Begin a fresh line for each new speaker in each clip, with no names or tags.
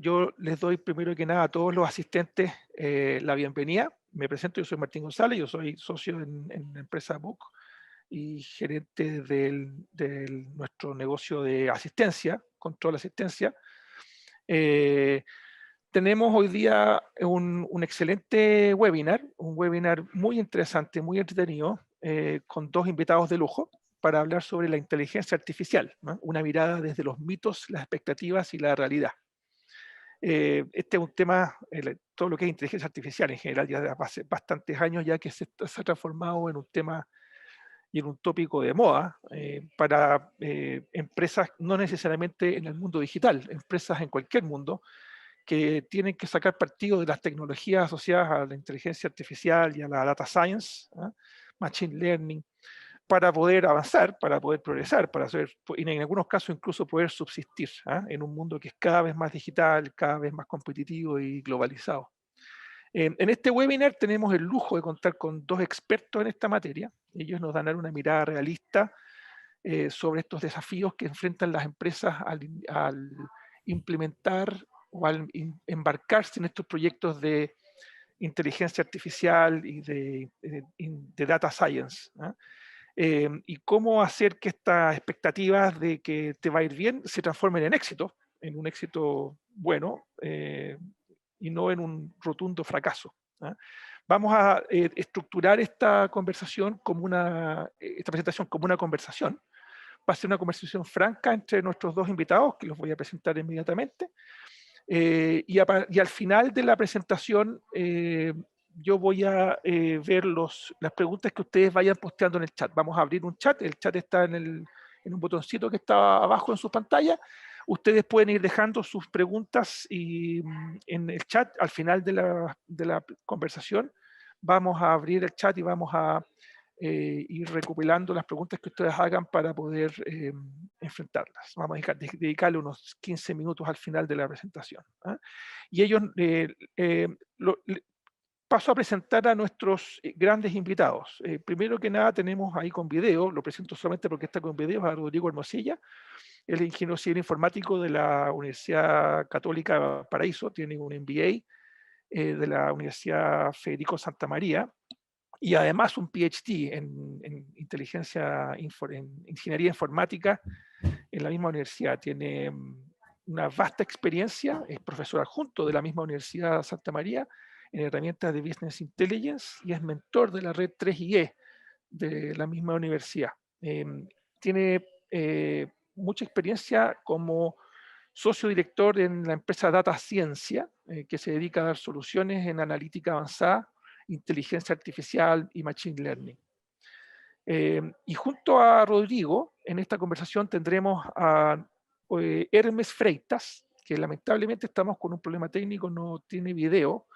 yo les doy primero que nada a todos los asistentes la bienvenida. Me presento, yo soy Martín González, yo soy socio en la empresa Book y gerente del nuestro negocio de asistencia, control asistencia. Eh, Tenemos hoy día un excelente webinar, un webinar muy interesante, muy entretenido, con dos invitados de lujo para hablar sobre la inteligencia artificial, ¿no? Una mirada desde los mitos, las expectativas y la realidad. Este es un tema, todo lo que es inteligencia artificial en general, ya hace bastantes años ya que se ha transformado en un tema y en un tópico de moda para empresas, no necesariamente en el mundo digital, empresas en cualquier mundo, que tienen que sacar partido de las tecnologías asociadas a la inteligencia artificial y a la data science, ¿ah? Machine learning, para poder avanzar, para poder progresar, para hacer, y en algunos casos incluso poder subsistir, ¿ah? En un mundo que es cada vez más digital, cada vez más competitivo y globalizado. En este webinar tenemos el lujo de contar con dos expertos en esta materia. Ellos nos dan una mirada realista sobre estos desafíos que enfrentan las empresas al implementar o al embarcarse en estos proyectos de inteligencia artificial y de data science, ¿no? Y cómo hacer que estas expectativas de que te va a ir bien se transformen en un éxito bueno, y no en un rotundo fracaso, ¿ah? Vamos a estructurar esta conversación como esta presentación como una conversación. Va a ser una conversación franca entre nuestros dos invitados, que los voy a presentar inmediatamente. Y al final de la presentación, yo voy a ver las preguntas que ustedes vayan posteando en el chat. Vamos a abrir un chat, el chat está en un botoncito que está abajo en su pantalla. Ustedes pueden ir dejando sus preguntas en el chat. Al final de la conversación vamos a abrir el chat y vamos a ir recopilando las preguntas que ustedes hagan para poder enfrentarlas. Vamos a dedicarle unos 15 minutos al final de la presentación, ¿ah? Y ellos, paso a presentar a nuestros grandes invitados. Primero que nada tenemos ahí con video, lo presento solamente porque está con video, a Rodrigo Hermosilla. Él es ingeniero civil informático de la Universidad Católica Paraíso, tiene un MBA de la Universidad Federico Santa María, y además un PhD en ingeniería informática en la misma universidad. Tiene una vasta experiencia, es profesor adjunto de la misma Universidad Santa María en herramientas de Business Intelligence y es mentor de la red 3IE de la misma universidad. Tiene mucha experiencia como socio director en la empresa Data Ciencia, que se dedica a dar soluciones en analítica avanzada, inteligencia artificial y machine learning. Y junto a Rodrigo, en esta conversación tendremos a Hermes Freitas, que lamentablemente estamos con un problema técnico, no tiene video,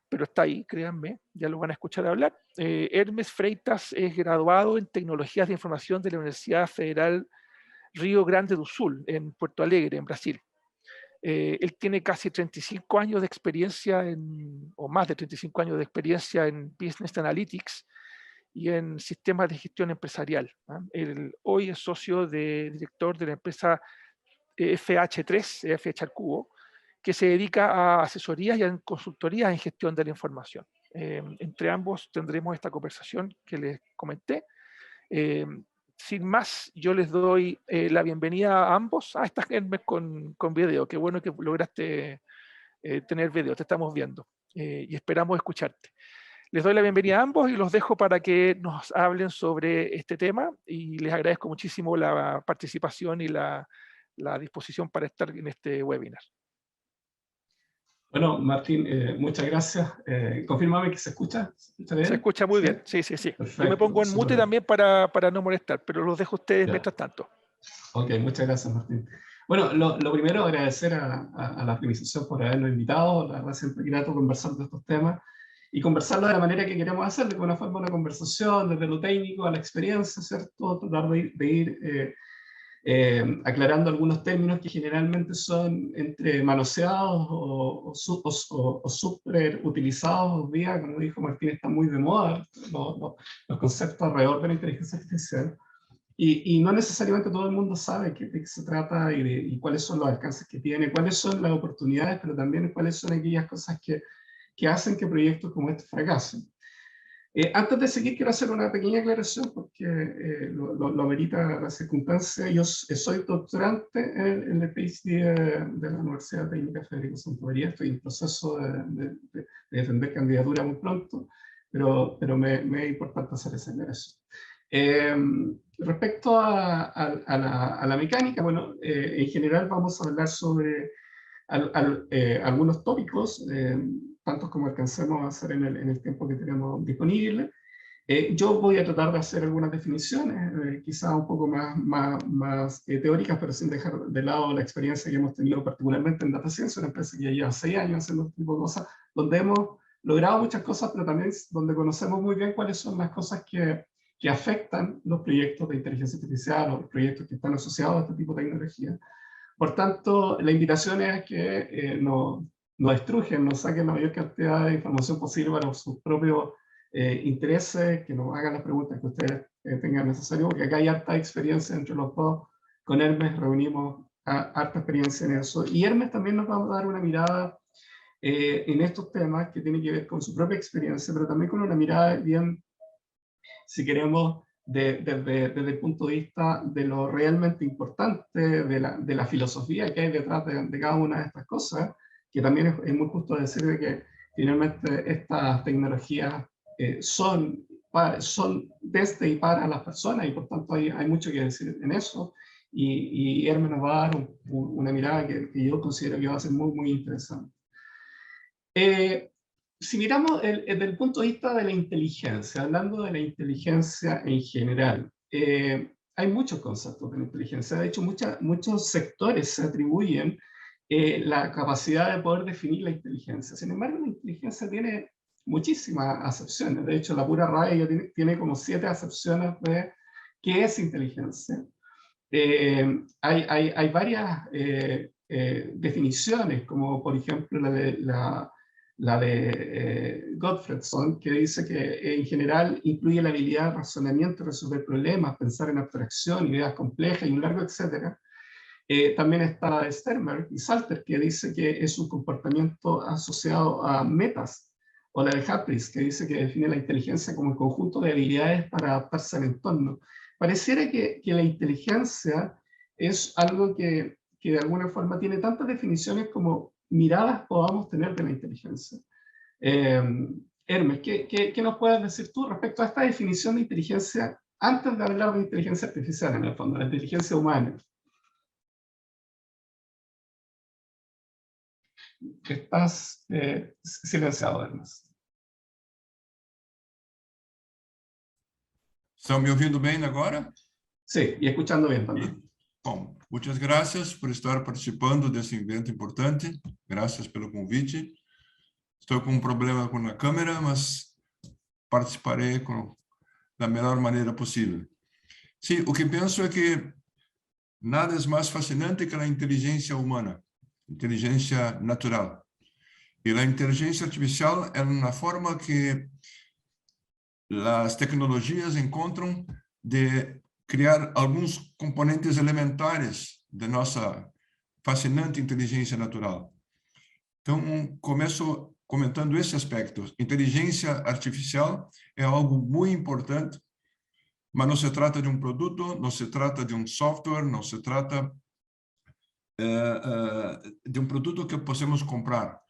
pero está ahí, créanme, ya lo van a escuchar hablar. Hermes Freitas es graduado en Tecnologías de Información de la Universidad Federal Río Grande do Sul, en Puerto Alegre, en Brasil. Él tiene casi 35 años de experiencia, o más de 35 años de experiencia en Business Analytics y en sistemas de gestión empresarial, ¿no? Él hoy es socio director de la empresa FH3, FH al Cubo, que se dedica a asesorías y a consultorías en gestión de la información. Entre ambos tendremos esta conversación que les comenté. Sin más, yo les doy la bienvenida a ambos. Estás Hermes con video. Qué bueno que lograste tener video, te estamos viendo y esperamos escucharte. Les doy la bienvenida a ambos y los dejo para que nos hablen sobre este tema y les agradezco muchísimo la participación y la disposición para estar en este webinar.
Bueno, Martín, muchas gracias. Confírmame que se escucha. ¿Está bien?
Se escucha muy
¿Sí?
bien, sí, sí, sí.
Perfecto,
Yo me pongo en mute también para no molestar, pero los dejo a ustedes mientras tanto.
Ok, muchas gracias, Martín. Bueno, lo primero, agradecer a la organización por habernos invitado. La verdad, siempre grato conversar de estos temas y conversarlo de la manera que queremos hacerlo, de una forma, una conversación, desde lo técnico a la experiencia, ¿cierto? Tratar de ir aclarando algunos términos que generalmente son entre manoseados o súper utilizados hoy día. Como dijo Martín, está muy de moda los conceptos alrededor de la inteligencia artificial. Y no necesariamente todo el mundo sabe de qué se trata y cuáles son los alcances que tiene, cuáles son las oportunidades, pero también cuáles son aquellas cosas que hacen que proyectos como este fracasen. Antes de seguir, quiero hacer una pequeña aclaración porque lo amerita la circunstancia. Yo soy doctorante en el PhD de la Universidad Técnica Federico Santa María. Estoy en proceso de defender candidatura muy pronto, pero me es importante hacer esa aclaración. Respecto a la mecánica, bueno, en general vamos a hablar sobre algunos tópicos, tantos como alcancemos a hacer en el tiempo que tenemos disponible. Yo voy a tratar de hacer algunas definiciones, quizás un poco más teóricas, pero sin dejar de lado la experiencia que hemos tenido particularmente en Data Science, una empresa que ya lleva 6 años haciendo este tipo de cosas, donde hemos logrado muchas cosas, pero también donde conocemos muy bien cuáles son las cosas que afectan los proyectos de inteligencia artificial o los proyectos que están asociados a este tipo de tecnología. Por tanto, la invitación es que nos estrujen, nos saquen la mayor cantidad de información posible para sus propios intereses, que nos hagan las preguntas que ustedes tengan necesario, porque acá hay harta experiencia entre los dos. Con Hermes reunimos harta experiencia en eso. Y Hermes también nos va a dar una mirada en estos temas que tiene que ver con su propia experiencia, pero también con una mirada bien, si queremos, desde el punto de vista de lo realmente importante, de la filosofía que hay detrás de cada una de estas cosas, que también es muy justo decir de que finalmente estas tecnologías son desde y para las personas, y por tanto hay mucho que decir en eso, y Hermes nos va a dar una mirada que yo considero que va a ser muy interesante. Si miramos desde el punto de vista de la inteligencia, hablando de la inteligencia en general, hay muchos conceptos de la inteligencia. De hecho, muchos sectores se atribuyen la capacidad de poder definir la inteligencia. Sin embargo, la inteligencia tiene muchísimas acepciones. De hecho, la pura RAE ya tiene como 7 acepciones de qué es inteligencia. Hay varias definiciones, como por ejemplo la de Gottfredson, que dice que en general incluye la habilidad de razonamiento, resolver problemas, pensar en abstracción, ideas complejas y un largo etcétera. También está la de Sternberg y Salter, que dice que es un comportamiento asociado a metas, o la de Harris, que dice que define la inteligencia como el conjunto de habilidades para adaptarse al entorno. Pareciera que la inteligencia es algo que de alguna forma tiene tantas definiciones como miradas podamos tener de la inteligencia. Hermes, ¿qué nos puedes decir tú respecto a esta definición de inteligencia antes de hablar de inteligencia artificial, en el fondo, la inteligencia humana? Estás silenciado, Hermes.
¿Estão me ouvindo bem agora?
Sí, y escuchando bien también.
Bom, muitas graças por estar participando desse evento importante. Graças pelo convite. Estou com um problema com a câmera, mas participarei da melhor maneira possível. Sim, o que penso é que nada é mais fascinante que a inteligência humana, inteligência natural. E a inteligência artificial é uma forma que as tecnologias encontram de criar alguns componentes elementares da nossa fascinante inteligência natural. Então, começo comentando esse aspecto. Inteligência artificial é algo muito importante, mas não se trata de um produto, não se trata de um software, não se trata de um produto que possamos comprar.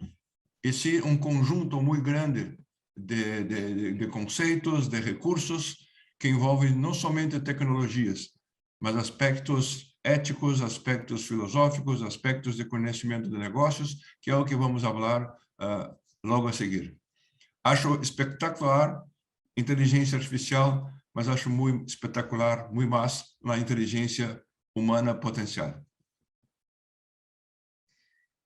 E sim um conjunto muito grande de conceitos, de recursos que envolvem não somente tecnologias, mas aspectos éticos, aspectos filosóficos, aspectos de conhecimento de negócios, que é o que vamos falar logo a seguir. Acho espetacular inteligência artificial, mas acho muito espetacular, muito mais a inteligência humana potencial.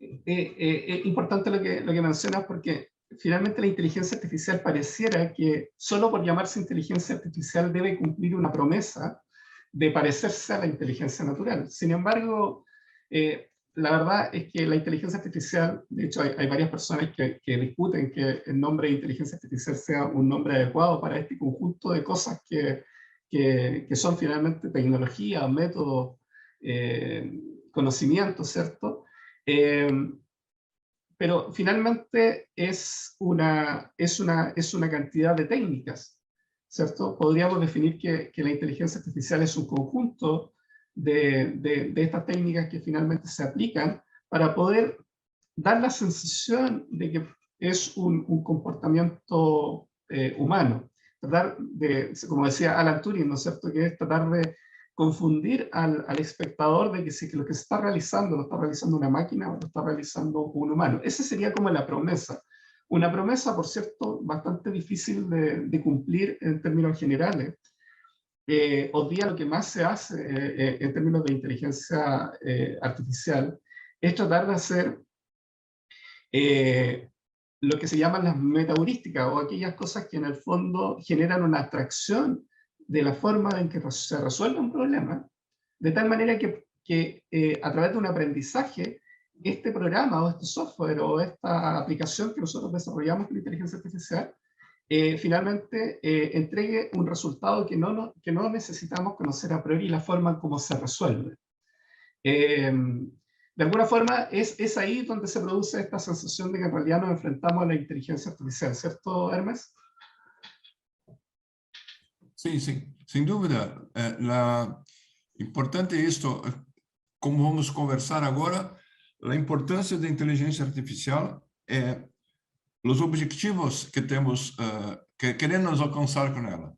Importante lo que mencionas, porque finalmente la inteligencia artificial pareciera que solo por llamarse inteligencia artificial debe cumplir una promesa de parecerse a la inteligencia natural. Sin embargo, la verdad es que la inteligencia artificial, de hecho hay varias personas que discuten que el nombre de inteligencia artificial sea un nombre adecuado para este conjunto de cosas que que son finalmente tecnología, métodos, conocimientos, ¿cierto? Pero finalmente es una cantidad de técnicas, ¿cierto? Podríamos definir que la inteligencia artificial es un conjunto de estas técnicas que finalmente se aplican para poder dar la sensación de que es un comportamiento humano. Tratar de, como decía Alan Turing, ¿no es cierto?, que es tratar de confundir al espectador de que si lo que se está realizando lo está realizando una máquina o lo está realizando un humano. Esa sería como la promesa. Una promesa, por cierto, bastante difícil de cumplir en términos generales. Hoy día lo que más se hace en términos de inteligencia artificial es tratar de hacer lo que se llaman las metaheurísticas, o aquellas cosas que en el fondo generan una abstracción de la forma en que se resuelve un problema, de tal manera que a través de un aprendizaje, este programa o este software o esta aplicación que nosotros desarrollamos con inteligencia artificial, finalmente entregue un resultado que no necesitamos conocer a priori la forma en cómo se resuelve. De alguna forma es ahí donde se produce esta sensación de que en realidad nos enfrentamos a la inteligencia artificial, ¿cierto, Hermes?
Sí, sí, sin duda. Importante esto, como vamos a conversar ahora, la importancia de inteligencia artificial, los objetivos que tenemos, que queremos alcanzar con ella.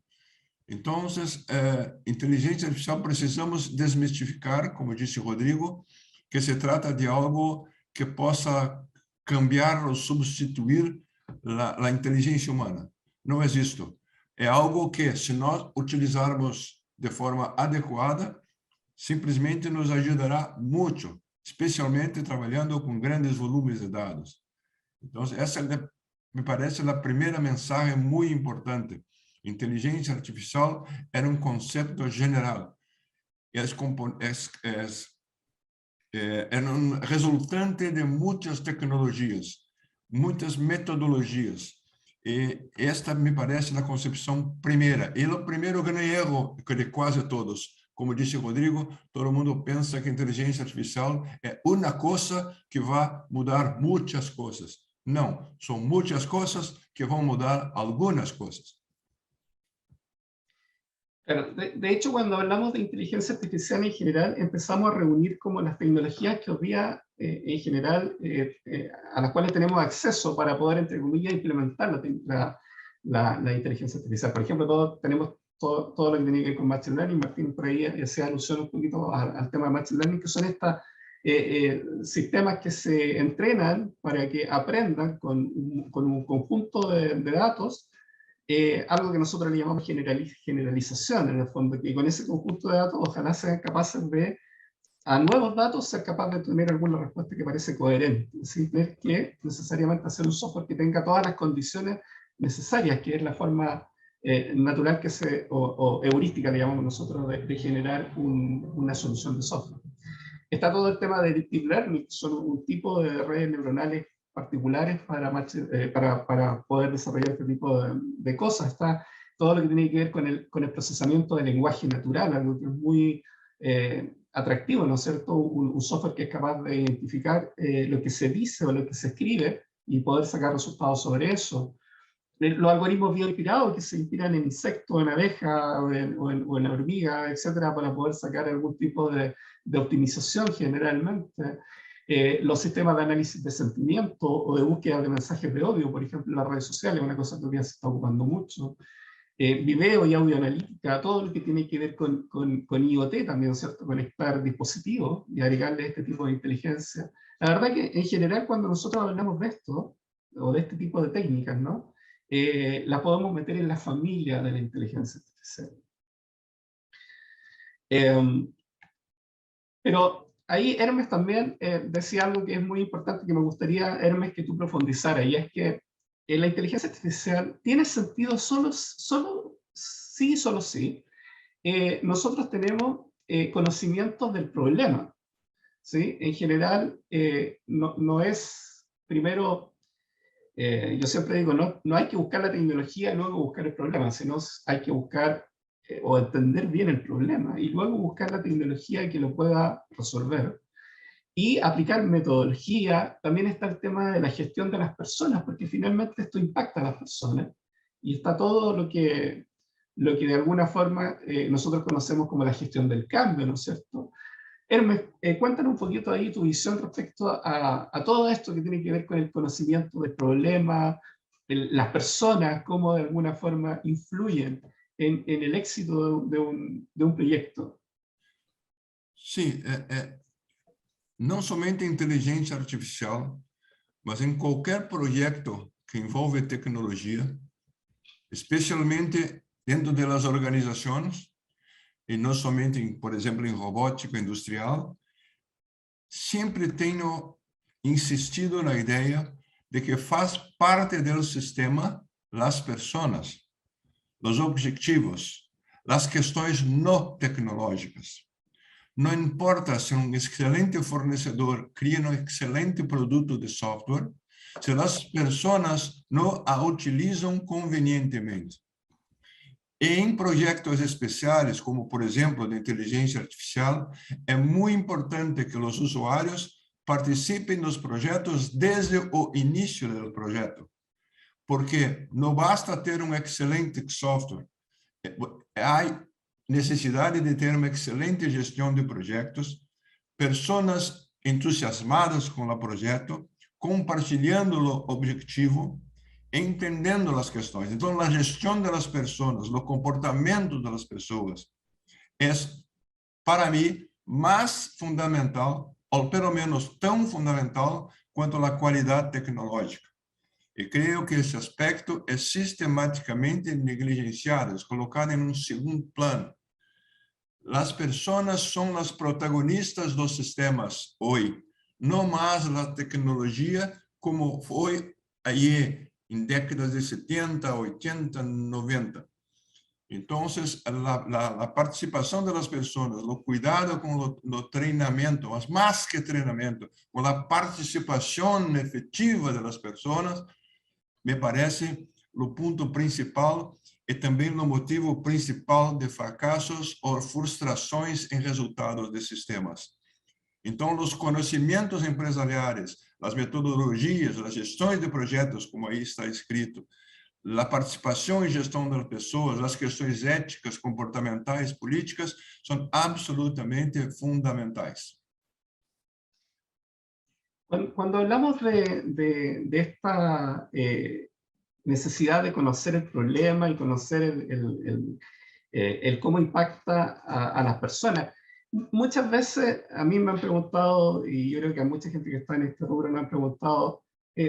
Entonces, inteligencia artificial precisamos desmistificar, como disse Rodrigo, que se trata de algo que possa cambiar ou substituir a inteligência humana. Não é isto. É algo que, se nós utilizarmos de forma adequada, simplesmente nos ajudará muito, especialmente trabalhando com grandes volumes de dados. Então, essa me parece a primeira mensagem muito importante. Inteligência artificial é um conceito general. É um resultante de muitas tecnologias, muitas metodologias. E esta me parece a concepção primeira. E o primeiro grande erro de quase todos. Como disse Rodrigo, todo mundo pensa que a inteligência artificial é uma coisa que vai mudar muitas coisas. Não, são muitas coisas que vão mudar algumas coisas.
Claro, de hecho, cuando hablamos de inteligencia artificial en general, empezamos a reunir como las tecnologías que hoy día, en general, a las cuales tenemos acceso para poder, entre comillas, implementar la inteligencia artificial. Por ejemplo, tenemos todo lo que tiene que ver con Machine Learning. Martín por ahí hacía alusión un poquito al tema de Machine Learning, que son estos sistemas que se entrenan para que aprendan con un conjunto de datos, algo que nosotros le llamamos generalización, en el fondo, que con ese conjunto de datos ojalá sean capaces de, a nuevos datos, ser capaces de tener alguna respuesta que parece coherente, sin tener que necesariamente hacer un software que tenga todas las condiciones necesarias, que es la forma natural o heurística, le llamamos nosotros, de generar una solución de software. Está todo el tema de Deep Learning, que son un tipo de redes neuronales particulares para poder desarrollar este tipo de cosas. Está todo lo que tiene que ver con el procesamiento del lenguaje natural, algo que es muy atractivo, ¿no es cierto? Un software que es capaz de identificar lo que se dice o lo que se escribe y poder sacar resultados sobre eso. Los algoritmos bioinspirados que se inspiran en insectos, en abejas o en hormigas, etcétera, para poder sacar algún tipo de optimización generalmente. Los sistemas de análisis de sentimiento o de búsqueda de mensajes de odio, por ejemplo, en las redes sociales, una cosa que hoy día se está ocupando mucho. Video y audio analítica, todo lo que tiene que ver con IoT también, ¿cierto? Conectar dispositivos y agregarle este tipo de inteligencia. La verdad que en general cuando nosotros hablamos de esto, o de este tipo de técnicas, ¿no? Las podemos meter en la familia de la inteligencia artificial. Pero ahí Hermes también decía algo que es muy importante, que me gustaría, Hermes, que tú profundizaras, y es que la inteligencia artificial tiene sentido solo sí. Nosotros tenemos conocimientos del problema, ¿sí? En general, no es primero... yo siempre digo, no hay que buscar la tecnología y luego buscar el problema, sino hay que buscar o entender bien el problema y luego buscar la tecnología que lo pueda resolver. Y aplicar metodología. También está el tema de la gestión de las personas, porque finalmente esto impacta a las personas. Y está todo lo que de alguna forma nosotros conocemos como la gestión del cambio, ¿no es cierto? Hermes, cuéntanos un poquito ahí tu visión respecto a todo esto que tiene que ver con el conocimiento del problema, las personas, cómo de alguna forma influyen en el éxito de un proyecto.
Sí, não somente a inteligência artificial, mas em qualquer projeto que envolve tecnologia, especialmente dentro das organizações, e não somente, por exemplo, em robótica industrial, sempre tenho insistido na ideia de que faz parte do sistema as pessoas, os objetivos, as questões não tecnológicas. Não importa se um excelente fornecedor cria um excelente produto de software, se as pessoas não a utilizam convenientemente. Em projetos especiais, como, por exemplo, de inteligência artificial, é muito importante que os usuários participem dos projetos desde o início do projeto, porque não basta ter um excelente software, há necessidade de ter uma excelente gestão de projetos, pessoas entusiasmadas com o projeto, compartilhando o objetivo, entendendo as questões. Então, a gestão das pessoas, o comportamento das pessoas é, para mim, mais fundamental, ou pelo menos tão fundamental, quanto a qualidade tecnológica. E creio que esse aspecto é sistematicamente negligenciado, é colocado em segundo plano. As pessoas são as protagonistas dos sistemas hoje, não mais a tecnologia como foi aí em décadas de 70, 80, 90. Então, a participação das pessoas, o cuidado com o treinamento, mas mais que treinamento, com a participação efetiva das pessoas, me parece o ponto principal e também o motivo principal de fracassos ou frustrações em resultados de sistemas. Então, os conhecimentos empresariais, as metodologias, as gestões de projetos, como aí está escrito, a participação e gestão das pessoas, as questões éticas, comportamentais, políticas, são absolutamente fundamentais.
Cuando hablamos de esta necesidad de conocer el problema y conocer el cómo impacta a las personas, muchas veces a mí me han preguntado, y yo creo que a mucha gente que está en este rubro me han preguntado,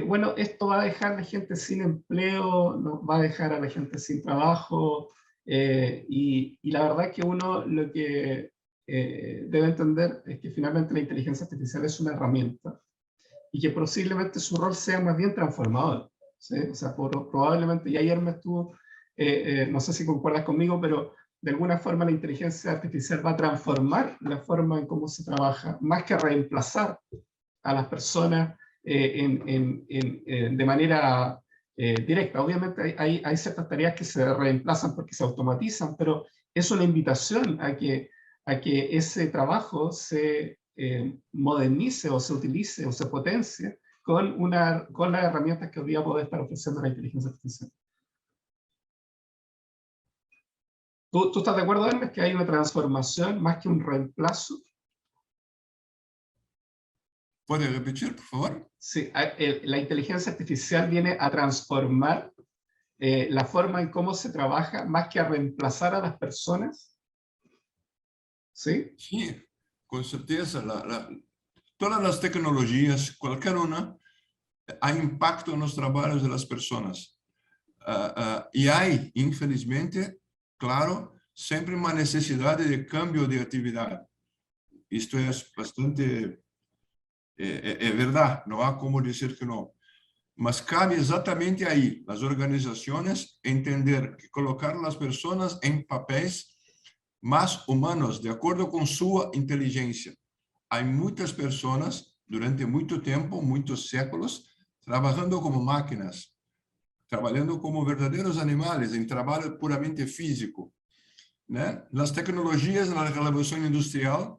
bueno, esto va a dejar a la gente sin empleo, ¿no? Va a dejar a la gente sin trabajo, y la verdad que uno lo que debe entender es que finalmente la inteligencia artificial es una herramienta y que posiblemente su rol sea más bien transformador, ¿sí? O sea, probablemente, y ayer me estuvo, no sé si concuerdas conmigo, pero de alguna forma la inteligencia artificial va a transformar la forma en cómo se trabaja, más que reemplazar a las personas de manera directa. Obviamente hay ciertas tareas que se reemplazan porque se automatizan, pero es una invitación a que ese trabajo se modernice o se utilice o se potencie con las herramientas que hoy día puede estar ofreciendo la inteligencia artificial. ¿Tú estás de acuerdo, Hermes, que hay una transformación más que un reemplazo?
¿Puede repetir, por favor?
Sí, la inteligencia artificial viene a transformar la forma en cómo se trabaja, más que a reemplazar a las personas. ¿Sí?
Sí, con certeza. Todas las tecnologías, cualquier una, hay impacto en los trabajos de las personas. Y hay, infelizmente, claro, sempre uma necessidade de cambio de atividade. Isto é bastante... É verdade, não há como dizer que não. Mas cabe exatamente aí, as organizações, entender que colocar as pessoas em papéis mais humanos, de acordo com sua inteligência. Há muitas pessoas, durante muito tempo, muitos séculos, trabalhando como máquinas, trabalhando como verdadeiros animais, em trabalho puramente físico. ¿no? Las tecnologías de la revolución industrial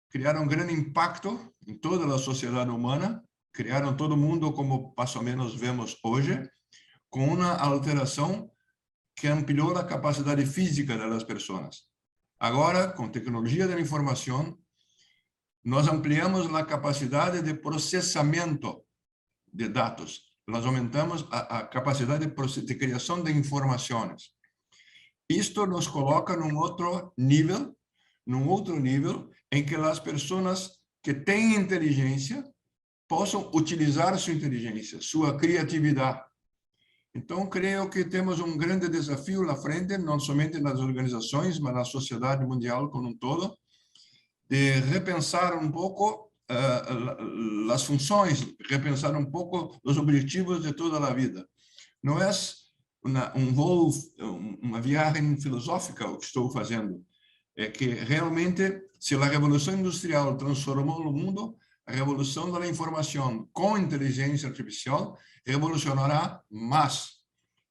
crearon un gran impacto en toda la sociedad humana, crearon todo el mundo como más o menos vemos hoy, con una alteración que amplió la capacidad física de las personas. Ahora, con tecnología de la información, nos ampliamos la capacidad de procesamiento de datos, nos aumentamos a capacidad de creación de informaciones. Esto nos coloca en un otro nivel en que las personas que tienen inteligencia puedan utilizar su inteligencia, su creatividad. Entonces, creo que tenemos un gran desafío en la frente, no solamente en las organizaciones, sino en la sociedad mundial como un todo, de repensar un poco las funciones, repensar un poco los objetivos de toda la vida. No es una viagem filosófica o que estou fazendo. É que realmente, se a revolução industrial transformou o mundo, a revolução da informação com inteligência artificial revolucionará mais.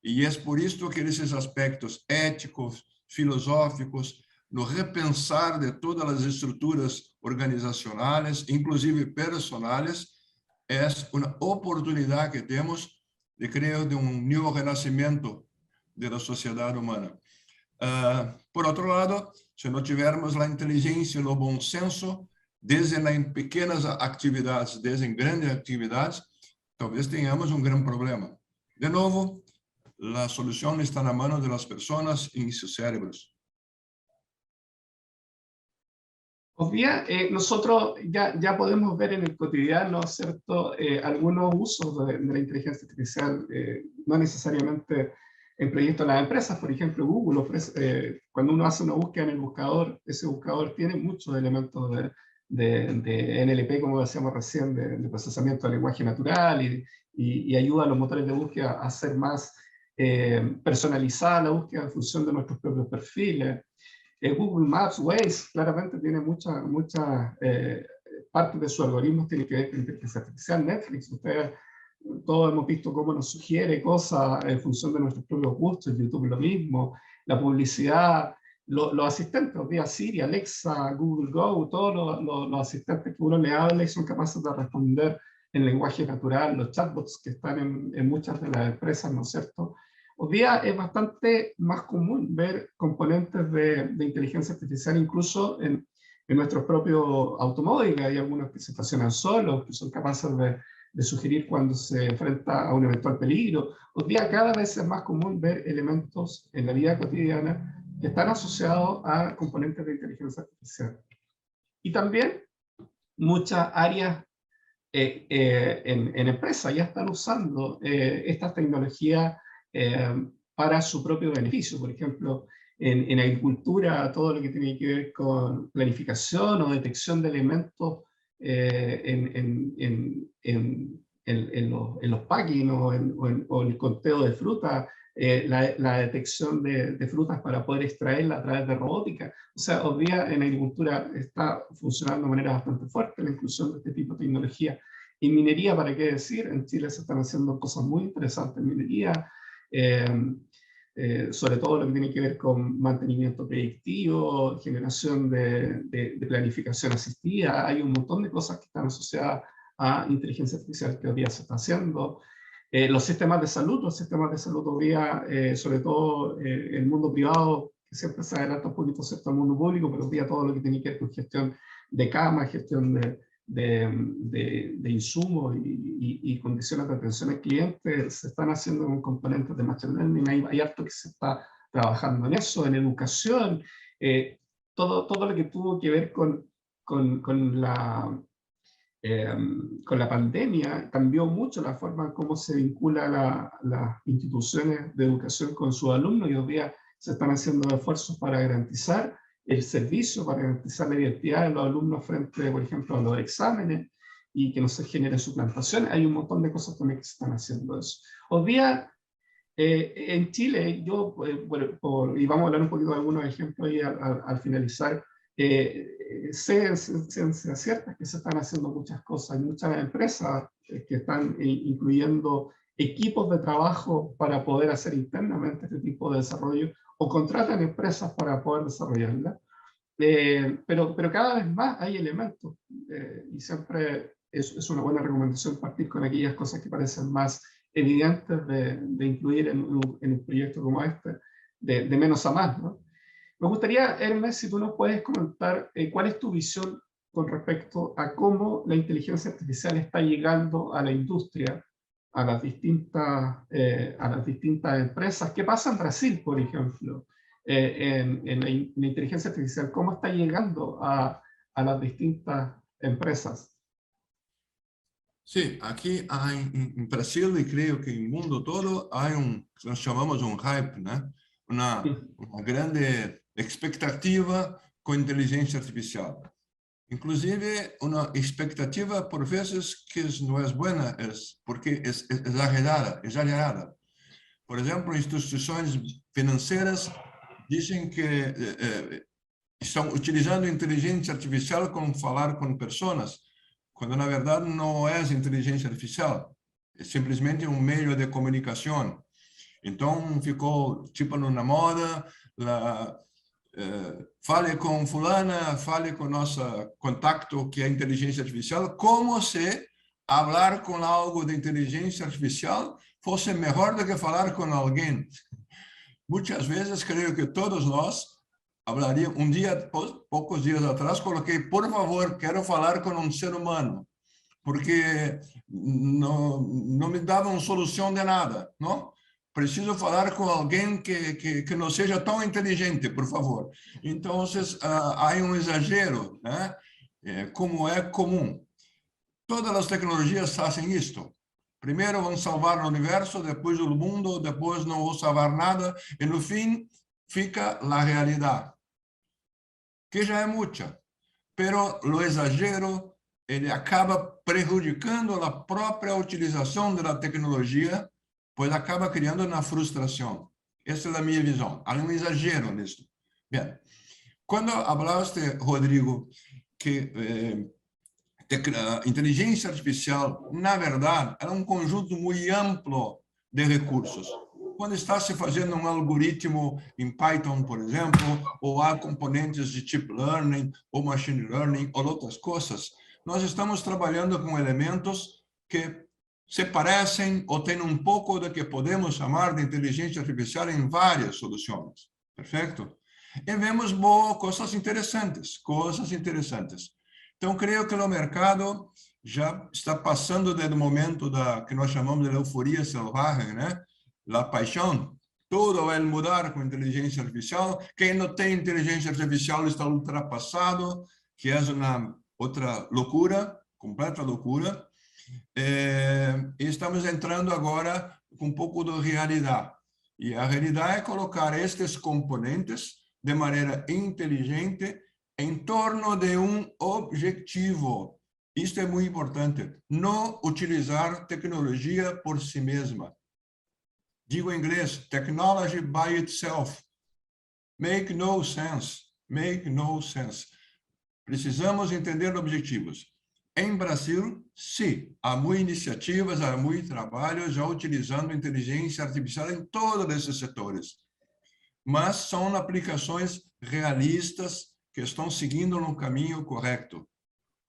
E é por isso que esses aspectos éticos, filosóficos, no repensar de todas as estruturas organizacionais, inclusive personais, é uma oportunidade que temos de creo de un nuevo renacimiento de la sociedad humana. Por otro lado, si no tuviéramos la inteligencia y el buen senso, desde en pequeñas actividades, desde en grandes actividades, tal vez tengamos un gran problema. De nuevo, la solución está en la mano de las personas y en sus cerebros.
Hoy día nosotros ya podemos ver en el cotidiano, ¿cierto?, algunos usos de la inteligencia artificial, no necesariamente en proyectos de las empresas. Por ejemplo, Google ofrece, cuando uno hace una búsqueda en el buscador, ese buscador tiene muchos elementos de NLP, como decíamos recién, de procesamiento del lenguaje natural y ayuda a los motores de búsqueda a hacer más personalizada la búsqueda en función de nuestros propios perfiles. Google Maps, Waze, claramente tiene mucha parte de su algoritmo tiene que ver con inteligencia artificial. Netflix, ustedes todos hemos visto cómo nos sugiere cosas en función de nuestros propios gustos. YouTube lo mismo, la publicidad, los asistentes, vía Siri, Alexa, Google Go, todos los asistentes que uno le habla y son capaces de responder en lenguaje natural, los chatbots que están en muchas de las empresas, ¿no es cierto? Hoy día es bastante más común ver componentes de inteligencia artificial incluso en nuestros propios automóviles. Hay algunos que se estacionan solos, que son capaces de sugerir cuando se enfrenta a un eventual peligro. Hoy día cada vez es más común ver elementos en la vida cotidiana que están asociados a componentes de inteligencia artificial. Y también muchas áreas en empresas ya están usando estas tecnologías para su propio beneficio. Por ejemplo, en agricultura, todo lo que tiene que ver con planificación o detección de elementos en los packing o en el conteo de frutas, la detección de frutas para poder extraerla a través de robótica. O sea, hoy día en agricultura está funcionando de manera bastante fuerte la inclusión de este tipo de tecnología. En minería, ¿para qué decir? En Chile se están haciendo cosas muy interesantes en minería, sobre todo lo que tiene que ver con mantenimiento predictivo, generación de planificación asistida. Hay un montón de cosas que están asociadas a inteligencia artificial que hoy día se está haciendo. Los sistemas de salud hoy día, sobre todo el mundo privado, que siempre se adelanta un poquito al mundo público, pero hoy día todo lo que tiene que ver con gestión de camas, gestión de insumos y condiciones de atención al cliente se están haciendo con componentes de Machine Learning. Hay harto que se está trabajando en eso, en educación, todo lo que tuvo que ver con la pandemia cambió mucho la forma en cómo se vincula las instituciones de educación con sus alumnos, y hoy día se están haciendo esfuerzos para garantizar el servicio, para garantizar la identidad de los alumnos frente, por ejemplo, a los exámenes y que no se genere suplantación. Hay un montón de cosas también que se están haciendo eso. Hoy día, en Chile, y vamos a hablar un poquito de algunos ejemplos ahí al finalizar, sé ciertas que se están haciendo muchas cosas. Hay muchas empresas que están incluyendo equipos de trabajo para poder hacer internamente este tipo de desarrollo. o contratan empresas para poder desarrollarla. Pero cada vez más hay elementos, y siempre es una buena recomendación partir con aquellas cosas que parecen más evidentes de incluir en un proyecto como este, de menos a más, ¿no? Me gustaría, Hermes, si tú nos puedes comentar cuál es tu visión con respecto a cómo la inteligencia artificial está llegando a la industria, a las distintas empresas. ¿Qué pasa en Brasil, por ejemplo? En la inteligencia artificial, ¿cómo está llegando a las distintas empresas?
Sí, aquí hay, en Brasil y creo que en el mundo todo hay nós chamamos hype, ¿no? Una grande expectativa con inteligencia artificial. Inclusive una expectativa por veces que no es buena, porque es exagerada. Por ejemplo, instituciones financieras dicen que estão utilizando inteligência artificial como falar com pessoas, quando na verdade não é inteligência artificial, é simplesmente um meio de comunicação. Então ficou tipo na moda, fale com fulana, fale com nosso contato que é inteligência artificial, como se falar com algo de inteligência artificial fosse melhor do que falar com alguém. Muitas vezes creio que todos nós hablaria um dia, poucos dias atrás, coloquei, por favor, quero falar com um ser humano, porque não me dava uma solução de nada, não? Preciso falar com alguém que não seja tão inteligente, por favor. Então, há exagero, né? Como é comum. Todas as tecnologias fazem isto. Primeiro vão salvar o universo, depois o mundo, depois não vão salvar nada, e no fim fica a realidade, que já é muita, pero o exagero ele acaba prejudicando a própria utilização da tecnologia, pois acaba criando uma frustração. Essa é a minha visão. Há exagero nisso. Bem, quando falaste, Rodrigo, que inteligência artificial, na verdade, é conjunto muito amplo de recursos. Quando está se fazendo algoritmo em Python, por exemplo, ou há componentes de deep learning, ou machine learning, ou outras coisas, nós estamos trabalhando com elementos que se parecem ou têm pouco do que podemos chamar de inteligência artificial em várias soluções. Perfeito? E vemos coisas interessantes, Então, creio que o mercado já está passando do momento que nós chamamos de euforia selvagem, né? A paixão, tudo vai mudar com inteligência artificial. Quem não tem inteligência artificial está ultrapassado, que é uma outra loucura, completa loucura. E estamos entrando agora com um pouco de realidade. E a realidade é colocar estes componentes de maneira inteligente em torno de um objetivo. Isto é muito importante. Não utilizar tecnologia por si mesma. Digo em inglês, technology by itself. Make no sense. Make no sense. Precisamos entender objetivos. Em Brasil, sim, há muitas iniciativas, há muito trabalho já utilizando inteligência artificial em todos esses setores. Mas são aplicações realistas que estão seguindo no caminho correto.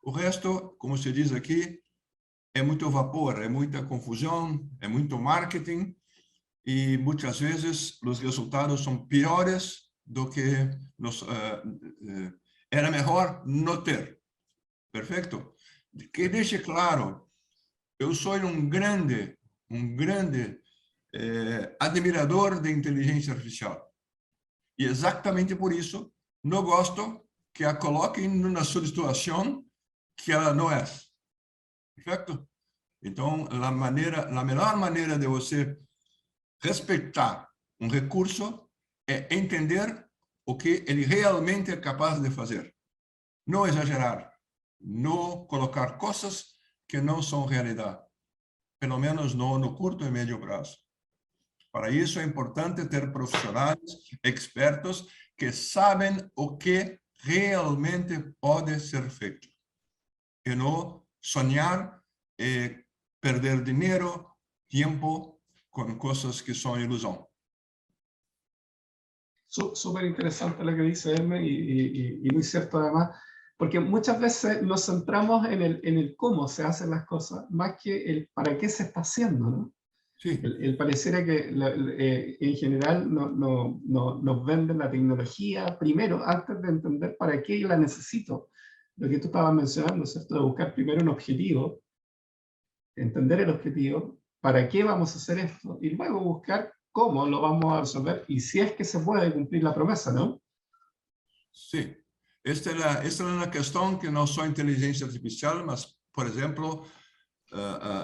O resto, como se diz aqui, é muito vapor, é muita confusão, é muito marketing, e muitas vezes os resultados são piores do que era melhor não ter. Perfeito? Que deixe claro, eu sou um grande admirador de inteligência artificial. E exatamente por isso, não gosto que a coloquem numa situação que ela não é. Perfeito? Então, a melhor maneira de você respeitar um recurso é entender o que ele realmente é capaz de fazer. Não exagerar, não colocar coisas que não são realidade, pelo menos não no curto e médio prazo. Para isso é importante ter profissionais, expertos, que sabem o que realmente pode ser feito. E não sonhar e perder dinheiro, tempo, com coisas que são ilusão.
Súper interesante lo que dice Hermes y muy cierto además, porque muchas veces nos centramos en el cómo se hacen las cosas, más que el para qué se está haciendo, ¿no?
Sí,
Pareciera que en general nos venden la tecnología primero, antes de entender para qué la necesito. Lo que tú estabas mencionando, ¿cierto? De buscar primero un objetivo, entender el objetivo, para qué vamos a hacer esto, y luego buscar cómo lo vamos a resolver y si es que se puede cumplir la promesa, ¿no?
sí. Esta es una cuestión que no soy inteligencia artificial, mas, por ejemplo,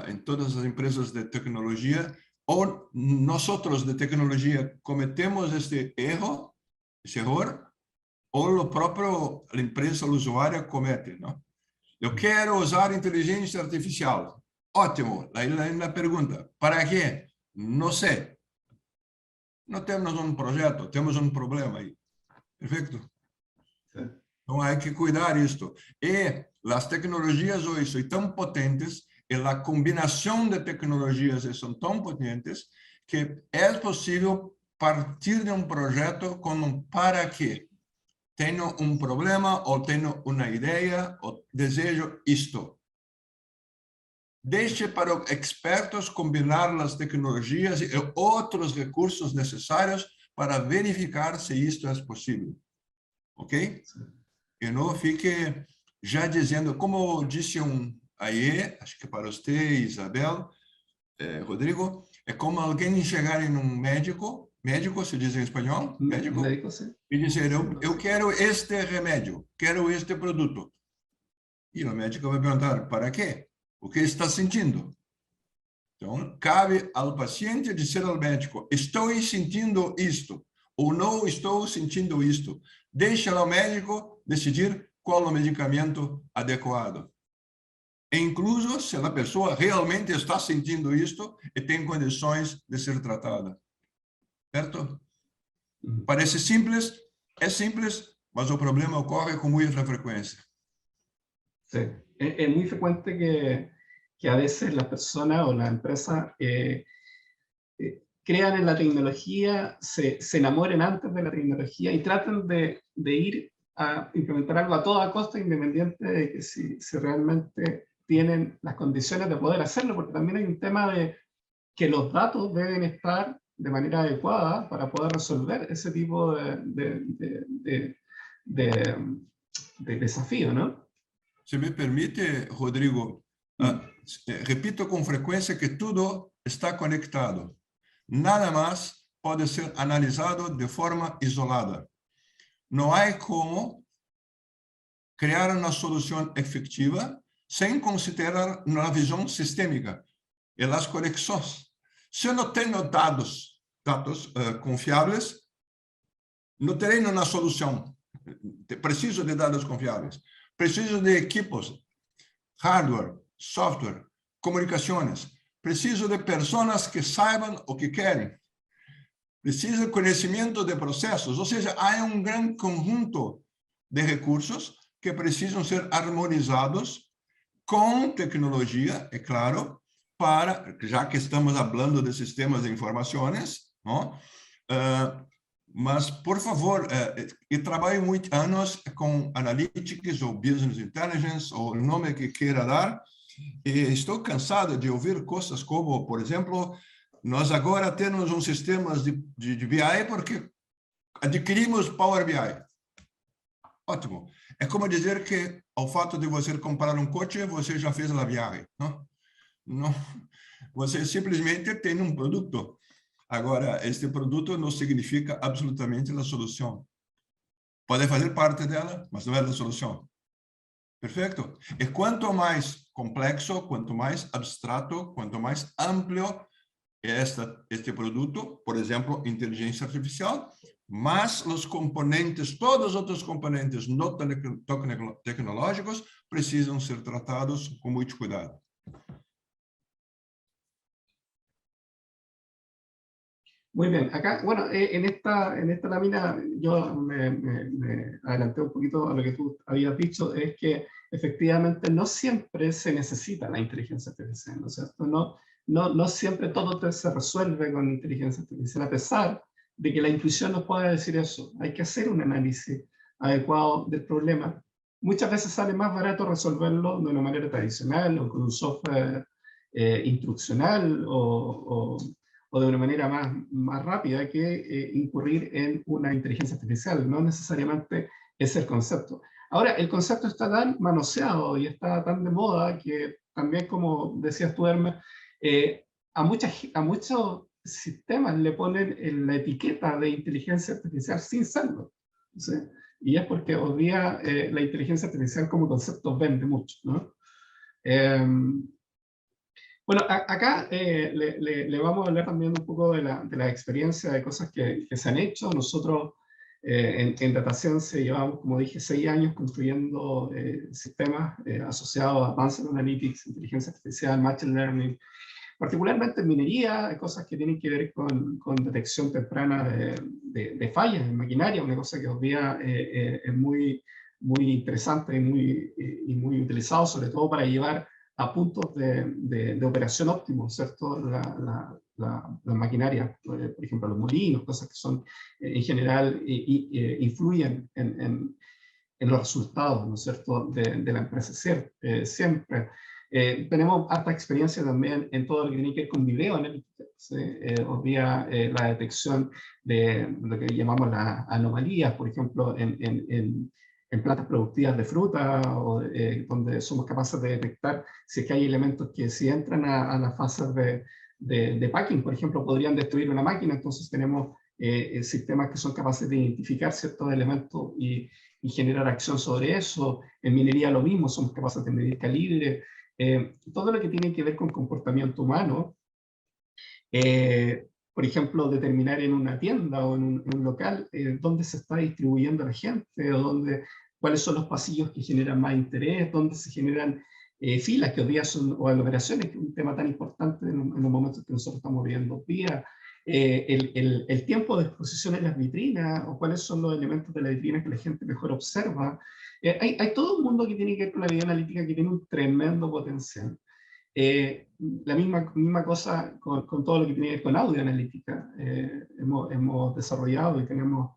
en todas las empresas de tecnología, o nosotros de tecnología cometemos ese error, o lo propio la empresa, el usuario comete, ¿no? Yo quiero usar inteligencia artificial. Ótimo. Ahí la pregunta, ¿para qué? No sé. No tenemos un proyecto, tenemos un problema ahí. Perfecto.
Sí.
Entonces hay que cuidar esto. Y las tecnologías hoy son tan potentes, y la combinación de tecnologías son tan potentes, que es posible partir de un proyecto con un para qué. Tengo un problema, o tengo una idea, o deseo esto. Deixe para expertos combinar las tecnologías y otros recursos necesarios para verificar si esto es posible. ¿Ok? E não fique já dizendo, como disse aí, acho que para você, Isabel, Rodrigo, é como alguém chegar em um médico se diz em espanhol, médico,
Sí.
e dizer, eu quero este remédio, quero este produto. E o médico vai perguntar, para quê? O que está sentindo? Então, cabe ao paciente dizer ao médico, estou sentindo isto, ou não estou sentindo isto. Deixa ao médico decidir qual é o medicamento adequado. E incluso se a pessoa realmente está sentindo isto e tem condições de ser tratada. Certo? Parece simples, é simples, mas o problema ocorre com muita frequência.
Sí. Es muy frecuente que a veces las personas o las empresas crean en la tecnología, se enamoren antes de la tecnología y traten de ir a implementar algo a toda costa, independiente de que si realmente tienen las condiciones de poder hacerlo, porque también hay un tema de que los datos deben estar de manera adecuada para poder resolver ese tipo de desafío, ¿no?
Se me permite, Rodrigo, repito con frecuencia que todo está conectado. Nada más puede ser analizado de forma isolada. No hay como crear una solución efectiva sin considerar una visión sistémica y las conexiones. Si no tengo datos confiables, no terei una solución. Preciso de dados confiables. Preciso de equipos, hardware, software, comunicaciones. Preciso de personas que saiban o que querem. Preciso de conhecimento de processos. Ou seja, há um grande conjunto de recursos que precisam ser harmonizados com tecnologia, é claro, para, já que estamos falando de sistemas de informações, não? Mas, por favor, eu trabalho muitos anos com Analytics ou Business Intelligence, ou o nome que queira dar, e estou cansado de ouvir coisas como, por exemplo, nós agora temos um sistema de BI porque adquirimos Power BI. Ótimo. É como dizer que, ao fato de você comprar um coche, você já fez a viagem. Não? Não. Você simplesmente tem um produto. Agora, este produto não significa absolutamente a solução. Pode fazer parte dela, mas não é a solução. Perfeito? E quanto mais complexo, quanto mais abstrato, quanto mais amplo é este produto, por exemplo, inteligência artificial, mas os componentes, todos os outros componentes não tecnológicos precisam ser tratados com muito cuidado.
Muy bien, acá, bueno, en esta lámina yo me adelanté un poquito a lo que tú habías dicho, es que efectivamente no siempre se necesita la inteligencia artificial, ¿no es cierto? No siempre todo se resuelve con inteligencia artificial, a pesar de que la intuición nos pueda decir eso. Hay que hacer un análisis adecuado del problema. Muchas veces sale más barato resolverlo de una manera tradicional o con un software instruccional o de una manera más rápida que incurrir en una inteligencia artificial. No necesariamente es el concepto. Ahora, el concepto está tan manoseado y está tan de moda que también, como decías tú, Hermes, a muchos sistemas le ponen la etiqueta de inteligencia artificial sin serlo, ¿sí? Y es porque hoy día la inteligencia artificial como concepto vende mucho, ¿no? Bueno, acá le vamos a hablar también un poco de la experiencia de cosas que se han hecho. Nosotros en Data Science llevamos, como dije, 6 años construyendo sistemas asociados a Advanced Analytics, inteligencia artificial, Machine Learning, particularmente en minería, cosas que tienen que ver con detección temprana de fallas en maquinaria, una cosa que hoy día es muy interesante y muy utilizado, sobre todo para llevar a puntos de operación óptimos, ¿cierto? La maquinaria, por ejemplo, los molinos, cosas que son en general influyen en los resultados, ¿no es cierto?, de la empresa siempre. Tenemos harta experiencia también en todo lo que tiene que ver con video analítica. ¿Sí? Hoy día la detección de lo que llamamos las anomalías, por ejemplo, en plantas productivas de fruta, o, donde somos capaces de detectar si es que hay elementos que si entran a las fases de packing, por ejemplo, podrían destruir una máquina. Entonces tenemos sistemas que son capaces de identificar ciertos elementos y generar acción sobre eso. En minería lo mismo, somos capaces de medir calibre. Todo lo que tiene que ver con comportamiento humano, por ejemplo, determinar en una tienda o en un local dónde se está distribuyendo la gente, o cuáles son los pasillos que generan más interés, dónde se generan filas que hoy día son, o aglomeraciones, que es un tema tan importante en los momentos que nosotros estamos viviendo hoy día. El tiempo de exposición en las vitrinas, o cuáles son los elementos de la vitrina que la gente mejor observa. Hay todo un mundo que tiene que ver con la video analítica que tiene un tremendo potencial. La misma cosa con todo lo que tiene que ver con audio analítica. Hemos desarrollado y tenemos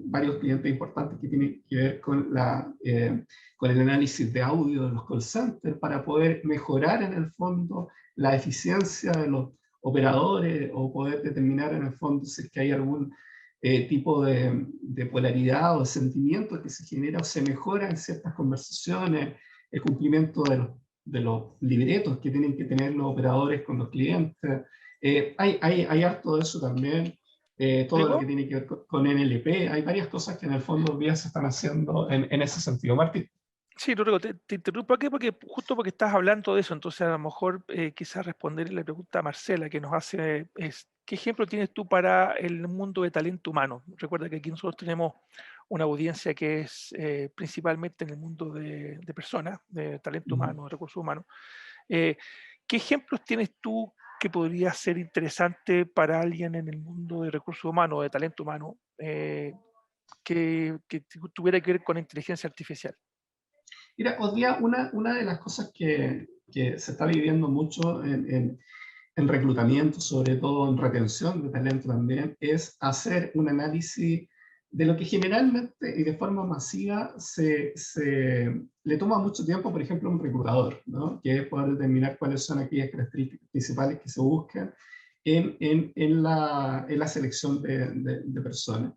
varios clientes importantes que tienen que ver con el análisis de audio de los call centers para poder mejorar en el fondo la eficiencia de los operadores, o poder determinar en el fondo si es que hay algún tipo de polaridad o de sentimiento que se genera o se mejora en ciertas conversaciones, el cumplimiento de los libretos que tienen que tener los operadores con los clientes. Hay harto de eso también, todo lo que tiene que ver con NLP. Hay varias cosas que en el fondo hoy día se están haciendo en ese sentido. Martín.
Sí, Rodrigo, te interrumpo aquí justo porque estás hablando de eso. Entonces, a lo mejor quizás responder la pregunta a Marcela que nos hace es, ¿qué ejemplo tienes tú para el mundo de talento humano? Recuerda que aquí nosotros tenemos una audiencia que es principalmente en el mundo de personas, de talento humano, de recursos humanos. ¿Qué ejemplos tienes tú que podría ser interesante para alguien en el mundo de recursos humanos, de talento humano, que tuviera que ver con inteligencia artificial?
Mira, hoy día una de las cosas que se está viviendo mucho en reclutamiento, sobre todo en retención de talento también, es hacer un análisis de lo que generalmente y de forma masiva le toma mucho tiempo, por ejemplo, a un reclutador, ¿no? Que es poder determinar cuáles son aquellas características principales que se buscan en la selección de personas.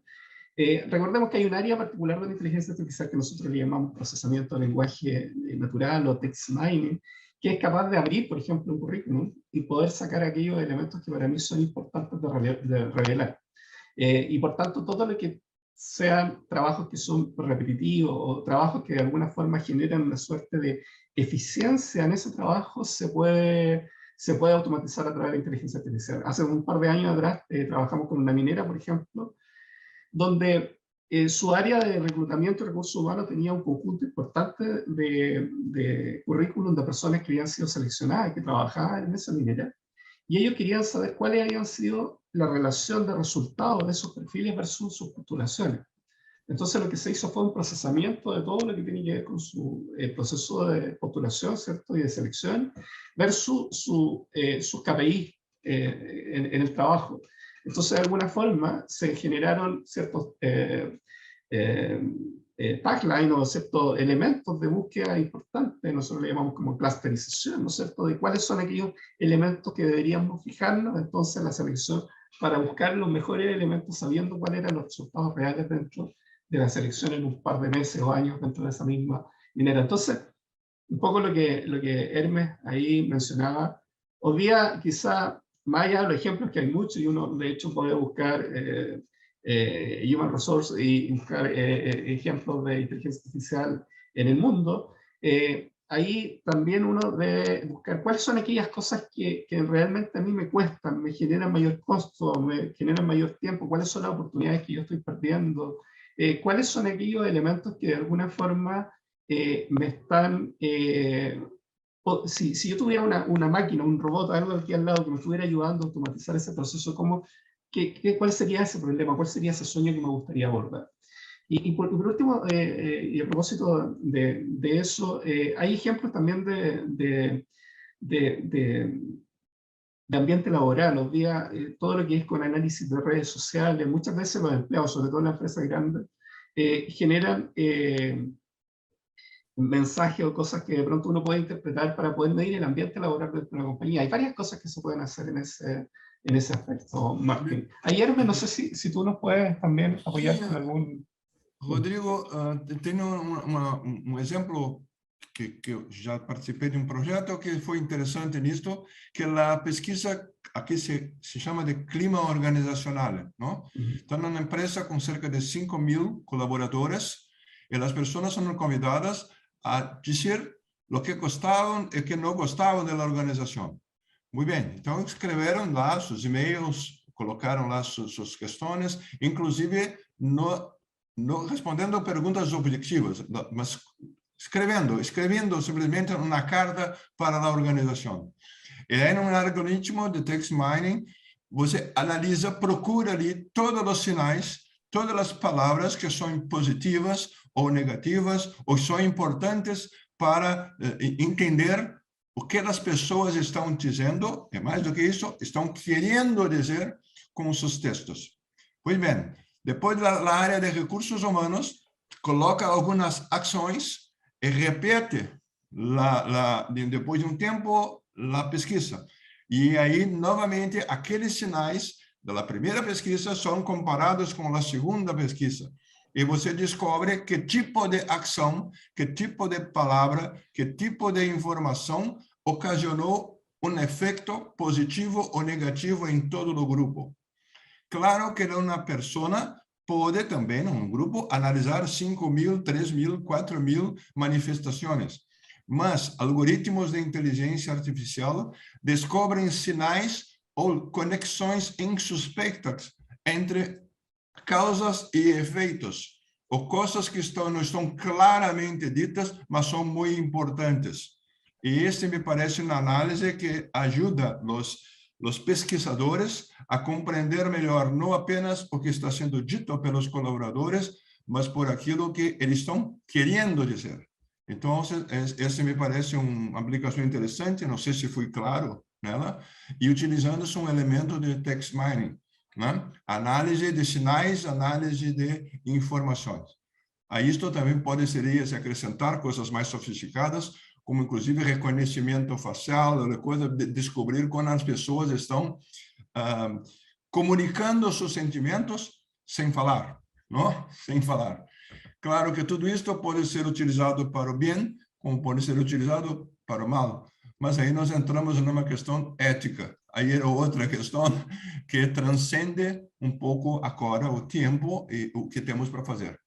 Recordemos que hay un área particular de la inteligencia artificial que nosotros le llamamos procesamiento de lenguaje natural o text mining, que es capaz de abrir, por ejemplo, un currículum y poder sacar aquellos elementos que para mí son importantes de revelar. Y por tanto, todo lo que sean trabajos que son repetitivos o trabajos que de alguna forma generan una suerte de eficiencia en ese trabajo, se puede automatizar a través de inteligencia artificial. Hace un par de años atrás trabajamos con una minera, por ejemplo, donde su área de reclutamiento y recursos humanos tenía un conjunto importante de currículum de personas que habían sido seleccionadas, que trabajaban en esa minera, y ellos querían saber cuáles habían sido la relación de resultados de esos perfiles versus sus postulaciones. Entonces lo que se hizo fue un procesamiento de todo lo que tiene que ver con su proceso de postulación, ¿cierto?, y de selección, versus sus KPI en el trabajo. Entonces, de alguna forma, se generaron ciertos tagline o ciertos elementos de búsqueda importantes, nosotros le llamamos como clusterización, ¿no es cierto?, de cuáles son aquellos elementos que deberíamos fijarnos entonces en la selección para buscar los mejores elementos sabiendo cuáles eran los resultados reales dentro de la selección en un par de meses o años dentro de esa misma minera. Entonces, un poco lo que Hermes ahí mencionaba, hoy día quizá, más allá de los ejemplos que hay muchos, y uno de hecho puede buscar Human Resource y buscar ejemplos de inteligencia artificial en el mundo, ahí también uno debe buscar cuáles son aquellas cosas que realmente a mí me cuestan, me generan mayor costo, me generan mayor tiempo, cuáles son las oportunidades que yo estoy perdiendo, cuáles son aquellos elementos que de alguna forma me están... si yo tuviera una máquina, un robot, algo aquí al lado que me estuviera ayudando a automatizar ese proceso, ¿cuál sería ese problema? ¿Cuál sería ese sueño que me gustaría abordar? Y por último, y a propósito de eso, hay ejemplos también de ambiente laboral. Hoy día, todo lo que es con análisis de redes sociales, muchas veces los empleados, sobre todo en las empresas grandes, generan mensajes o cosas que de pronto uno puede interpretar para poder medir el ambiente laboral de una compañía. Hay varias cosas que se pueden hacer en ese aspecto, Martín. Ayer, no sé si tú nos puedes también apoyar con algún...
Rodrigo, tenho um exemplo que eu já participei de um projeto que foi interessante nisto, que a pesquisa aqui se chama de clima organizacional, não? Então, é uma empresa com cerca de 5.000 colaboradores e as pessoas são convidadas a dizer o que gostavam e que não gostavam da organização. Muito bem, então escreveram lá seus e-mails, colocaram lá suas questões, inclusive não respondendo perguntas objetivas, mas escrevendo simplesmente uma carta para a organização. E aí, num algoritmo de text mining, você analisa, procura ali todos os sinais, todas as palavras que são positivas ou negativas, ou são importantes para entender o que as pessoas estão dizendo, e mais do que isso, estão querendo dizer com seus textos. Pois bem, depois a área de recursos humanos coloca algumas ações e repete, depois de um tempo, a pesquisa. E aí, novamente, aqueles sinais da primeira pesquisa são comparados com a segunda pesquisa. E você descobre que tipo de ação, que tipo de palavra, que tipo de informação ocasionou um efeito positivo ou negativo em todo o grupo. Claro que uma pessoa pode também, um grupo, analisar 5.000, 3.000, 4.000 manifestações. Mas algoritmos de inteligência artificial descobrem sinais ou conexões insuspeitas entre causas e efeitos, ou coisas que não estão claramente ditas, mas são muito importantes. E este me parece uma análise que ajuda os pesquisadores a compreender melhor não apenas o que está sendo dito pelos colaboradores, mas por aquilo que eles estão querendo dizer. Então, esse me parece uma aplicação interessante, não sei se fui claro nela, e utilizando-se um elemento de text mining, né? Análise de sinais, análise de informações. A isto também seria se acrescentar coisas mais sofisticadas, como inclusive reconhecimento facial, coisa de descobrir quando as pessoas estão comunicando seus sentimentos sem falar, não? Sem falar. Claro que tudo isto pode ser utilizado para o bem, como pode ser utilizado para o mal, mas aí nós entramos numa questão ética. Aí é outra questão que transcende um pouco agora o tempo e o que temos para fazer.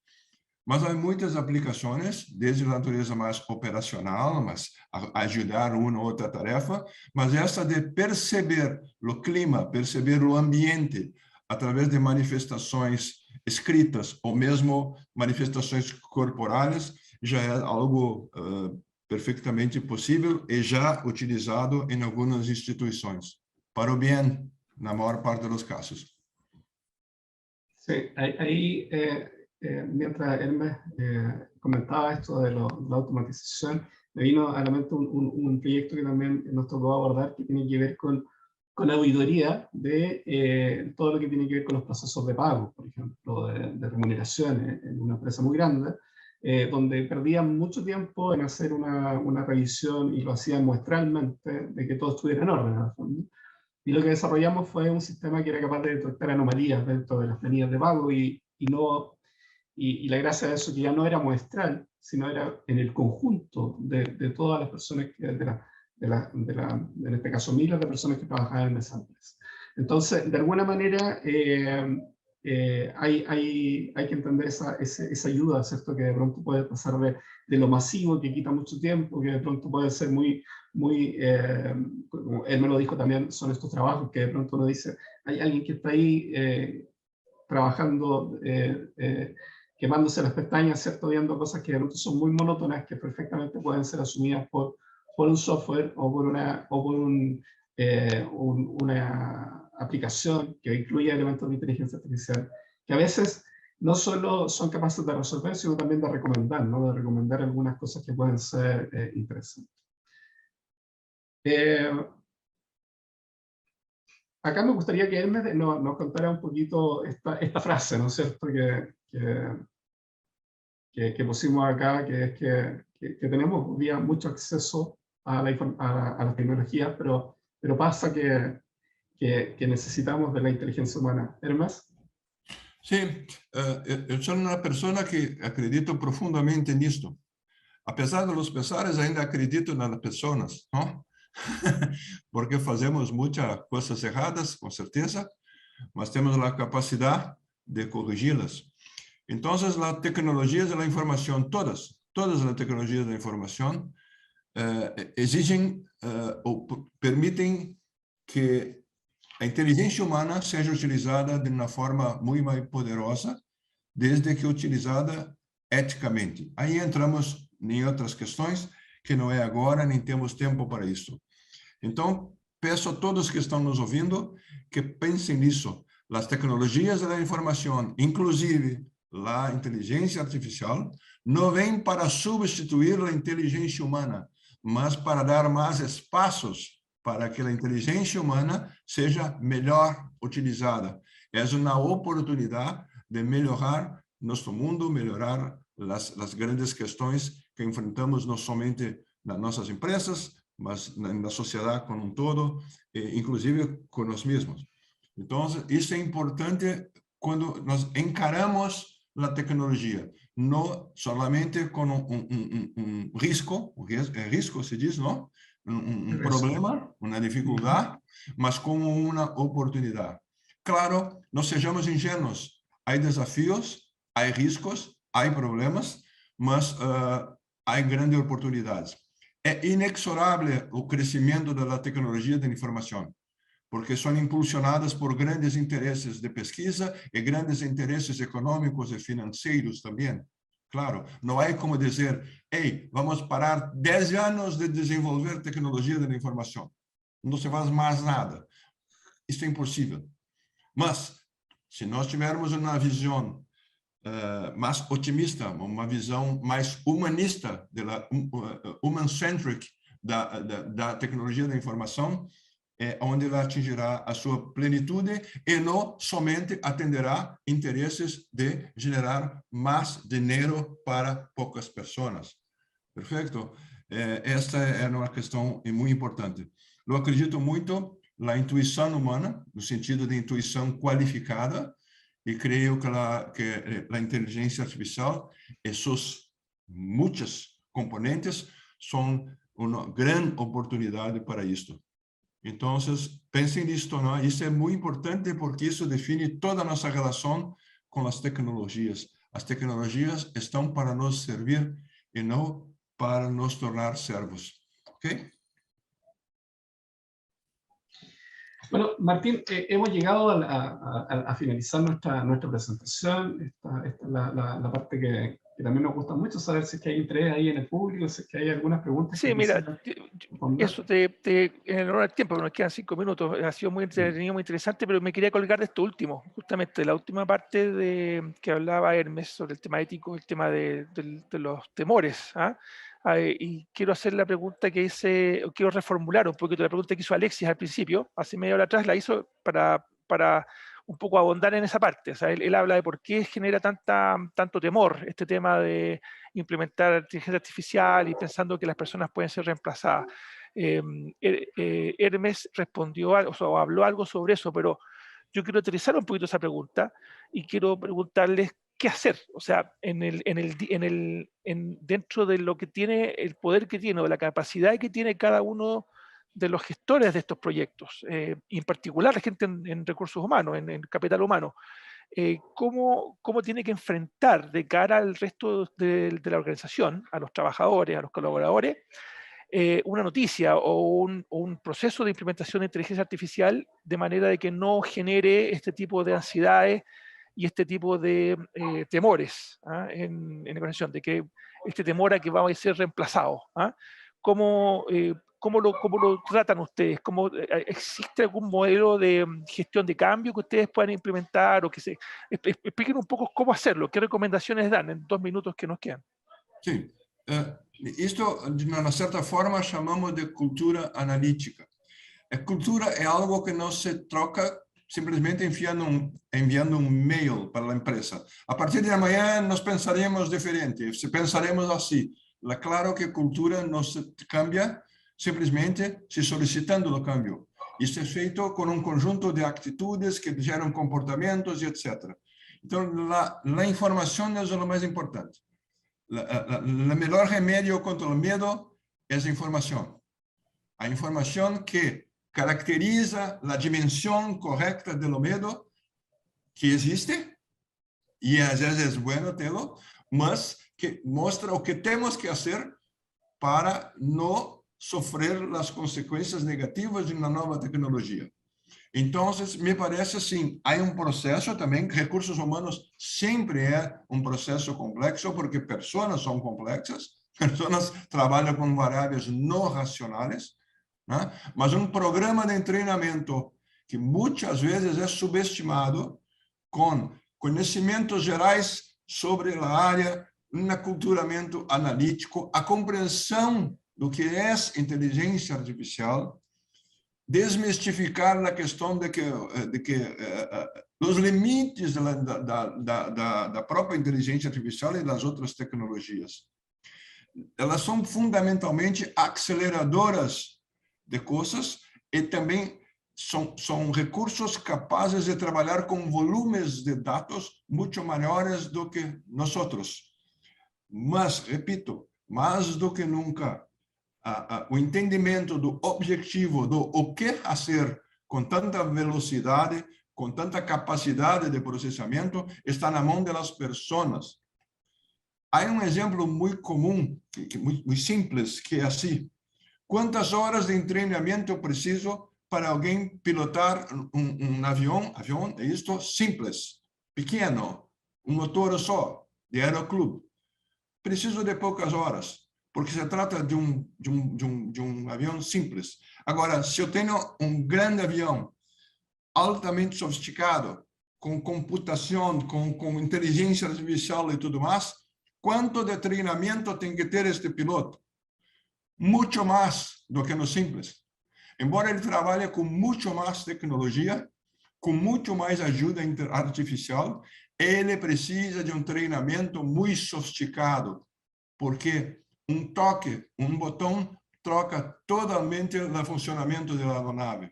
Mas há muitas aplicações, desde a natureza mais operacional, mas ajudar uma ou outra tarefa, mas essa de perceber o clima, perceber o ambiente, através de manifestações escritas ou mesmo manifestações corporais, já é algo perfeitamente possível e já utilizado em algumas instituições, para o bem, na maior parte dos casos.
Sí, ahí mientras Hermes comentaba esto de la automatización, me vino a la mente un proyecto que también nos tocó abordar, que tiene que ver con con auditoría de todo lo que tiene que ver con los procesos de pago, por ejemplo, de remuneraciones en una empresa muy grande, donde perdían mucho tiempo en hacer una revisión y lo hacían muestralmente de que todo estuviera en orden, en el fondo. Y lo que desarrollamos fue un sistema que era capaz de detectar anomalías dentro de las planillas de pago y la gracia de eso que ya no era muestral, sino era en el conjunto de todas las personas, en este caso miles de personas que trabajaban en esa empresa. Entonces, de alguna manera, hay que entender esa ayuda, ¿cierto? Que de pronto puede pasar de lo masivo, que quita mucho tiempo, que de pronto puede ser muy, como él me lo dijo también, son estos trabajos que de pronto uno dice, hay alguien que está ahí trabajando, quemándose las pestañas, ¿cierto? Viendo cosas que de pronto son muy monótonas, que perfectamente pueden ser asumidas por un software o por una aplicación que incluye elementos de inteligencia artificial, que a veces no solo son capaces de resolver, sino también de recomendar, ¿no? De recomendar algunas cosas que pueden ser interesantes. Acá me gustaría que Hermes nos contara un poquito esta frase, ¿no es cierto?, que pusimos acá, que es que tenemos hoy día mucho acceso a las tecnologías, pero pasa que necesitamos de la inteligencia humana. Hermes.
Sim, eu sou uma pessoa que acredito profundamente nisto. Apesar dos pesares, ainda acredito nas pessoas, não? Porque fazemos muitas coisas erradas, com certeza, mas temos a capacidade de corrigi-las. Então, as tecnologias da informação, todas as tecnologias da informação, exigem ou permitem que a inteligência humana seja utilizada de uma forma muito mais poderosa, desde que utilizada eticamente. Aí entramos em outras questões que não é agora, nem temos tempo para isso. Então, peço a todos que estão nos ouvindo que pensem nisso. As tecnologias da informação, inclusive a inteligência artificial, não vêm para substituir a inteligência humana, mas para dar mais espaços para que a inteligência humana seja melhor utilizada. É uma oportunidade de melhorar nosso mundo, melhorar as grandes questões que enfrentamos não somente nas nossas empresas, mas na sociedade como todo, inclusive com nós mesmos. Então, isso é importante quando nós encaramos a tecnologia, não somente com risco se diz, não? Problema, uma dificuldade, mas como uma oportunidade. Claro, não sejamos ingênuos. Há desafios, há riscos, há problemas, mas há grandes oportunidades. É inexorável o crescimento da tecnologia da informação, porque são impulsionadas por grandes interesses de pesquisa e grandes interesses econômicos e financeiros também. Claro, não há como dizer, ei, vamos parar 10 anos de desenvolver tecnologia da informação. Não se faz mais nada. Isso é impossível. Mas, se nós tivermos uma visão mais otimista, uma visão mais humanista, human-centric da tecnologia da informação, onde ela atingirá a sua plenitude e não somente atenderá interesses de gerar mais dinheiro para poucas pessoas. Perfeito? Esta é uma questão muito importante. Eu acredito muito na intuição humana, no sentido de intuição qualificada, e creio que a inteligência artificial e suas muitas componentes são uma grande oportunidade para isto. Então, pensem nisto, não? Isso é muito importante porque isso define toda a nossa relação com as tecnologias. As tecnologias estão para nos servir e não para nos tornar servos. ¿Ok?
Bueno, Martín, hemos llegado a finalizar nuestra presentación. Esta es la parte que también nos gusta mucho, saber si es que hay interés ahí en el público, si es que hay algunas preguntas.
Sí, mira, eso en el honor al tiempo, nos quedan 5 minutos, ha sido muy entretenido, muy interesante, pero me quería colgar de esto último, justamente la última parte que hablaba Hermes sobre el tema ético, el tema de los temores. Y quiero hacer la pregunta que hice, o quiero reformular un poquito la pregunta que hizo Alexis al principio, hace media hora atrás, la hizo para un poco abondar en esa parte. O sea, él habla de por qué genera tanto temor este tema de implementar inteligencia artificial y pensando que las personas pueden ser reemplazadas. Hermes respondió algo, o habló algo sobre eso, pero yo quiero utilizar un poquito esa pregunta y quiero preguntarles qué hacer, o sea, dentro de lo que tiene, el poder que tiene, o la capacidad que tiene cada uno de los gestores de estos proyectos, y en particular la gente en recursos humanos, en capital humano, cómo tiene que enfrentar de cara al resto de la organización, a los trabajadores, a los colaboradores, una noticia o un proceso de implementación de inteligencia artificial de manera de que no genere este tipo de ansiedades y este tipo de temores en la organización, de que este temor a que va a ser reemplazado. ¿Cómo lo tratan ustedes? ¿Existe algún modelo de gestión de cambio que ustedes puedan implementar? O expliquen un poco cómo hacerlo, qué recomendaciones dan en 2 minutos que nos quedan.
Sí, esto de una cierta forma chamamos de cultura analítica. La cultura es algo que no se troca simplesmente enviando un mail para la empresa. A partir de mañana nos pensaremos diferente, pensaremos así. Claro que cultura no se cambia simplesmente si solicitando el cambio. Esto es feito con un conjunto de actitudes que generan comportamientos y etc. Entonces, la información es lo más importante. El mejor remedio contra el miedo es información. A información que caracteriza la dimensión correcta del miedo que existe, y a veces es bueno tenerlo, mas que muestra lo que tenemos que hacer para no sufrir las consecuencias negativas de una nueva tecnología. Entonces, me parece assim, há um processo também, recursos humanos sempre é um processo complexo, porque pessoas são complexas, pessoas trabalham com variáveis não racionais, né? Mas um programa de treinamento que muitas vezes é subestimado, com conhecimentos gerais sobre a área, um aculturamento analítico, a compreensão do que é inteligência artificial, desmistificar a questão de que os limites da própria inteligência artificial e das outras tecnologias. Elas são fundamentalmente aceleradoras de coisas e também são recursos capazes de trabalhar com volumes de dados muito maiores do que nós. Mas, repito, mais do que nunca, o entendimento do objetivo, do o que fazer com tanta velocidade, com tanta capacidade de processamento, está na mão das pessoas. Há um exemplo muito comum, muito simples, que é assim. Quantas horas de treinamento preciso para alguém pilotar um avião? Avião é isto simples, pequeno, um motor só, de aeroclube. Preciso de poucas horas, porque se trata de um avião simples. Agora, se eu tenho um grande avião, altamente sofisticado, com computação, com inteligência artificial e tudo mais, quanto de treinamento tem que ter este piloto? Muito mais do que no simples. Embora ele trabalhe com muito mais tecnologia, com muito mais ajuda artificial, ele precisa de um treinamento muito sofisticado, porque um toque, um botão, troca totalmente o funcionamento da aeronave.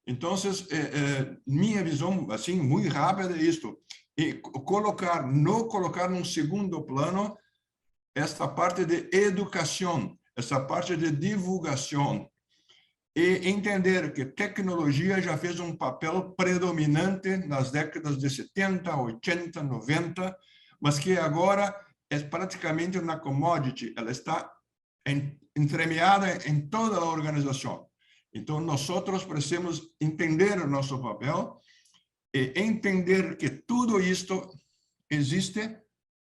Então, minha visão, assim, muito rápida é isto. E não colocar num segundo plano esta parte de educação, essa parte de divulgação. E entender que tecnologia já fez um papel predominante nas décadas de 70, 80, 90, mas que agora é praticamente uma commodity, ela está entremeada em toda a organização. Então, nós precisamos entender o nosso papel e entender que tudo isto existe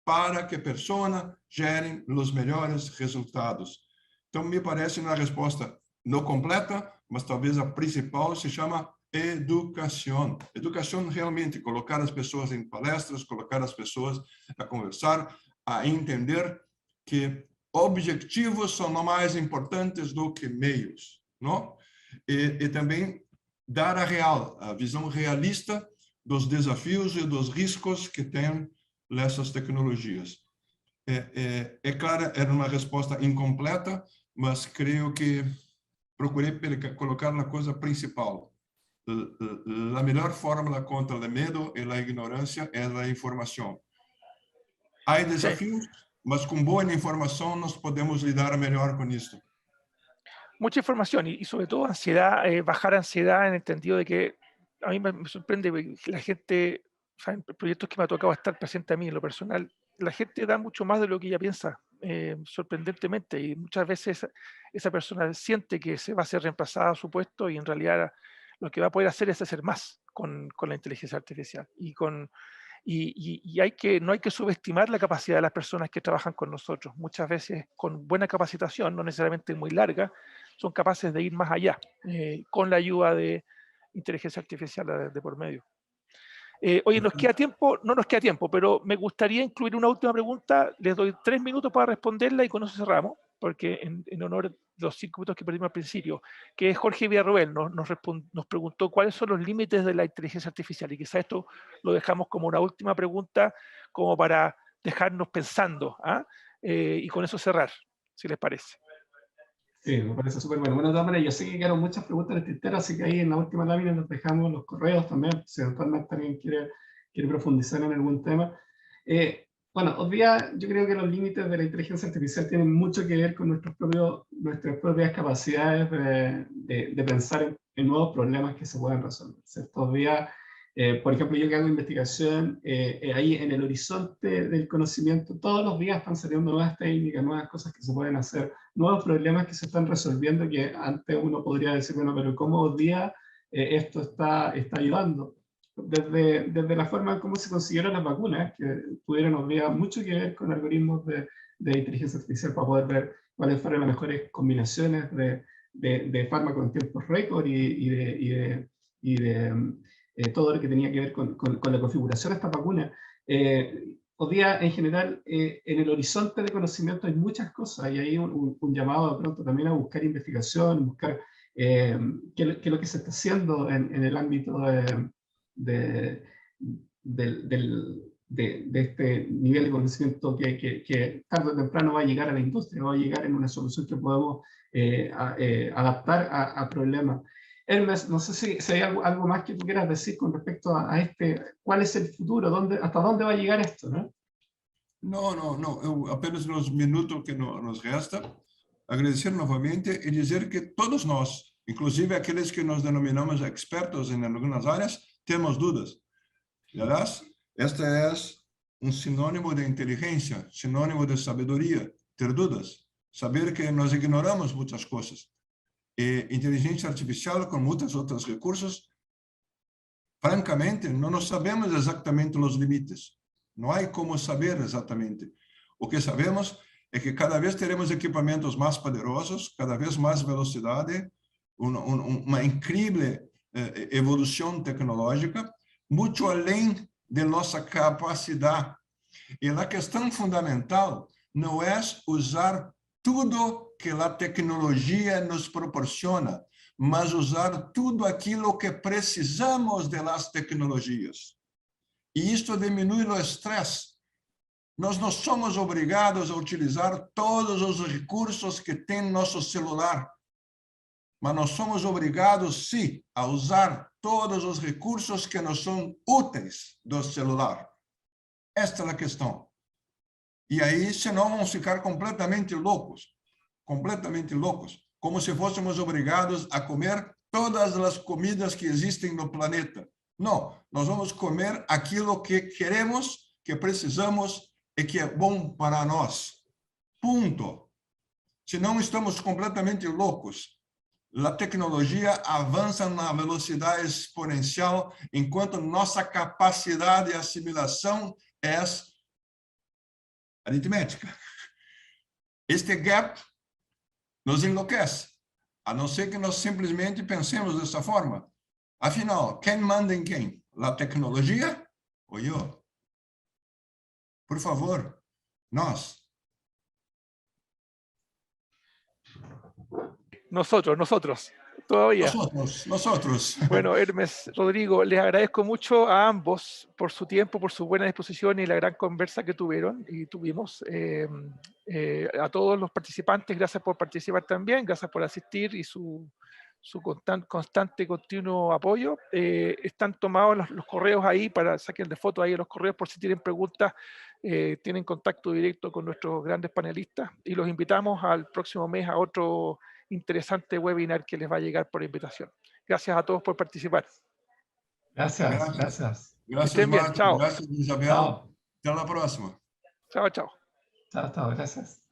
para que pessoas gerem os melhores resultados. Então, me parece uma resposta não completa, mas talvez a principal se chama educação. Educação realmente, colocar as pessoas em palestras, colocar as pessoas a conversar, a entender que objetivos são mais importantes do que meios, não? E também dar a visão realista dos desafios e dos riscos que têm essas tecnologias. Claro, era uma resposta incompleta, mas creio que procurei colocar na coisa principal. A melhor fórmula contra o medo e a ignorância é a informação. Há desafios, mas com boa informação nós podemos lidar melhor com isso.
Mucha información y sobre todo ansiedad, bajar ansiedad en el sentido de que a mí me sorprende que la gente, o sea, en proyectos que me ha tocado estar presente a mí en lo personal, la gente da mucho más de lo que ella piensa, sorprendentemente, y muchas veces esa persona siente que se va a ser reemplazada a su puesto y en realidad lo que va a poder hacer es hacer más con la inteligencia artificial y no hay que subestimar la capacidad de las personas que trabajan con nosotros. Muchas veces con buena capacitación, no necesariamente muy larga, son capaces de ir más allá con la ayuda de inteligencia artificial de por medio. Oye, ¿nos queda tiempo? No nos queda tiempo, pero me gustaría incluir una última pregunta. Les doy 3 minutos para responderla y con eso cerramos, porque en honor de los 5 minutos que perdimos al principio, que es Jorge Villarroel, nos preguntó cuáles son los límites de la inteligencia artificial, y quizá esto lo dejamos como una última pregunta, como para dejarnos pensando, y con eso cerrar, si les parece.
Sí, me parece súper bueno. Bueno, de todas maneras, yo sé que quedaron muchas preguntas en el tintero, así que ahí en la última lámina nos dejamos los correos también, si eventualmente alguien quiere profundizar en algún tema. Bueno, hoy día yo creo que los límites de la inteligencia artificial tienen mucho que ver con nuestras propias capacidades de pensar en nuevos problemas que se puedan resolver, ¿cierto? Hoy día, por ejemplo, yo que hago investigación, ahí en el horizonte del conocimiento, todos los días están saliendo nuevas técnicas, nuevas cosas que se pueden hacer, nuevos problemas que se están resolviendo, que antes uno podría decir, bueno, pero ¿cómo hoy día esto está ayudando? Desde la forma en cómo se consiguieron las vacunas, que tuvieron hoy día mucho que ver con algoritmos de inteligencia artificial para poder ver cuáles fueron las mejores combinaciones de fármacos en tiempos récord y de todo lo que tenía que ver con la configuración de esta vacuna. Hoy día, en general, en el horizonte de conocimiento hay muchas cosas, y hay un llamado de pronto también a buscar investigación, buscar qué es lo que se está haciendo en el ámbito de este nivel de conocimiento que tarde o temprano va a llegar a la industria, va a llegar en una solución que podemos adaptar a problemas. Hermes, no sé si hay algo más que tú quieras decir con respecto a cuál es el futuro, hasta dónde va a llegar esto, ¿no?
No. Apenas nos minutos que nos resta, agradecer novamente y decir que todos nós, inclusive aqueles que nos denominamos expertos en algunas áreas, temos dudas. Aliás, esta es un sinónimo de inteligencia, sinónimo de sabedoria, ter dudas, saber que nos ignoramos muchas cosas. Inteligencia artificial con muchos otros recursos, francamente, no nos sabemos exactamente los límites. No hay cómo saber exactamente. O que sabemos es que cada vez teremos equipamientos más poderosos, cada vez más velocidad, una increíble evolución tecnológica, mucho além de nuestra capacidad. Y la cuestión fundamental no es usar todo que a tecnologia nos proporciona, mas usar tudo aquilo que precisamos das tecnologias. E isto diminui o estresse. Nós não somos obrigados a utilizar todos os recursos que tem nosso celular, mas nós somos obrigados, sim, a usar todos os recursos que nos são úteis do celular. Esta é a questão. E aí, senão, vamos ficar completamente loucos, como se fôssemos obrigados a comer todas as comidas que existem no planeta. Não, nós vamos comer aquilo que queremos, que precisamos e que é bom para nós. Ponto. Senão estamos completamente loucos. A tecnologia avança na velocidade exponencial, enquanto nossa capacidade de assimilação é aritmética. Este gap nos enlouquece, a não ser que nós simplesmente pensemos dessa forma. Afinal, quem manda em quem? A tecnologia ou eu? Por favor, nós.
Nosotros, todavía.
Nosotros.
Bueno, Hermes, Rodrigo, les agradezco mucho a ambos por su tiempo, por su buena disposición y la gran conversa que tuvieron y tuvimos. A todos los participantes, gracias por participar también, gracias por asistir y su constante, continuo apoyo. Están tomados los correos ahí, para saquen de foto ahí los correos por si tienen preguntas. Tienen contacto directo con nuestros grandes panelistas y los invitamos al próximo mes a otro interesante webinar que les va a llegar por invitación. Gracias a todos por participar.
Gracias.
Que estén bien.
Marcos.
Chao.
Gracias, Isabel.
Chao.
Hasta la próxima.
Chao, chao.
Chao, gracias.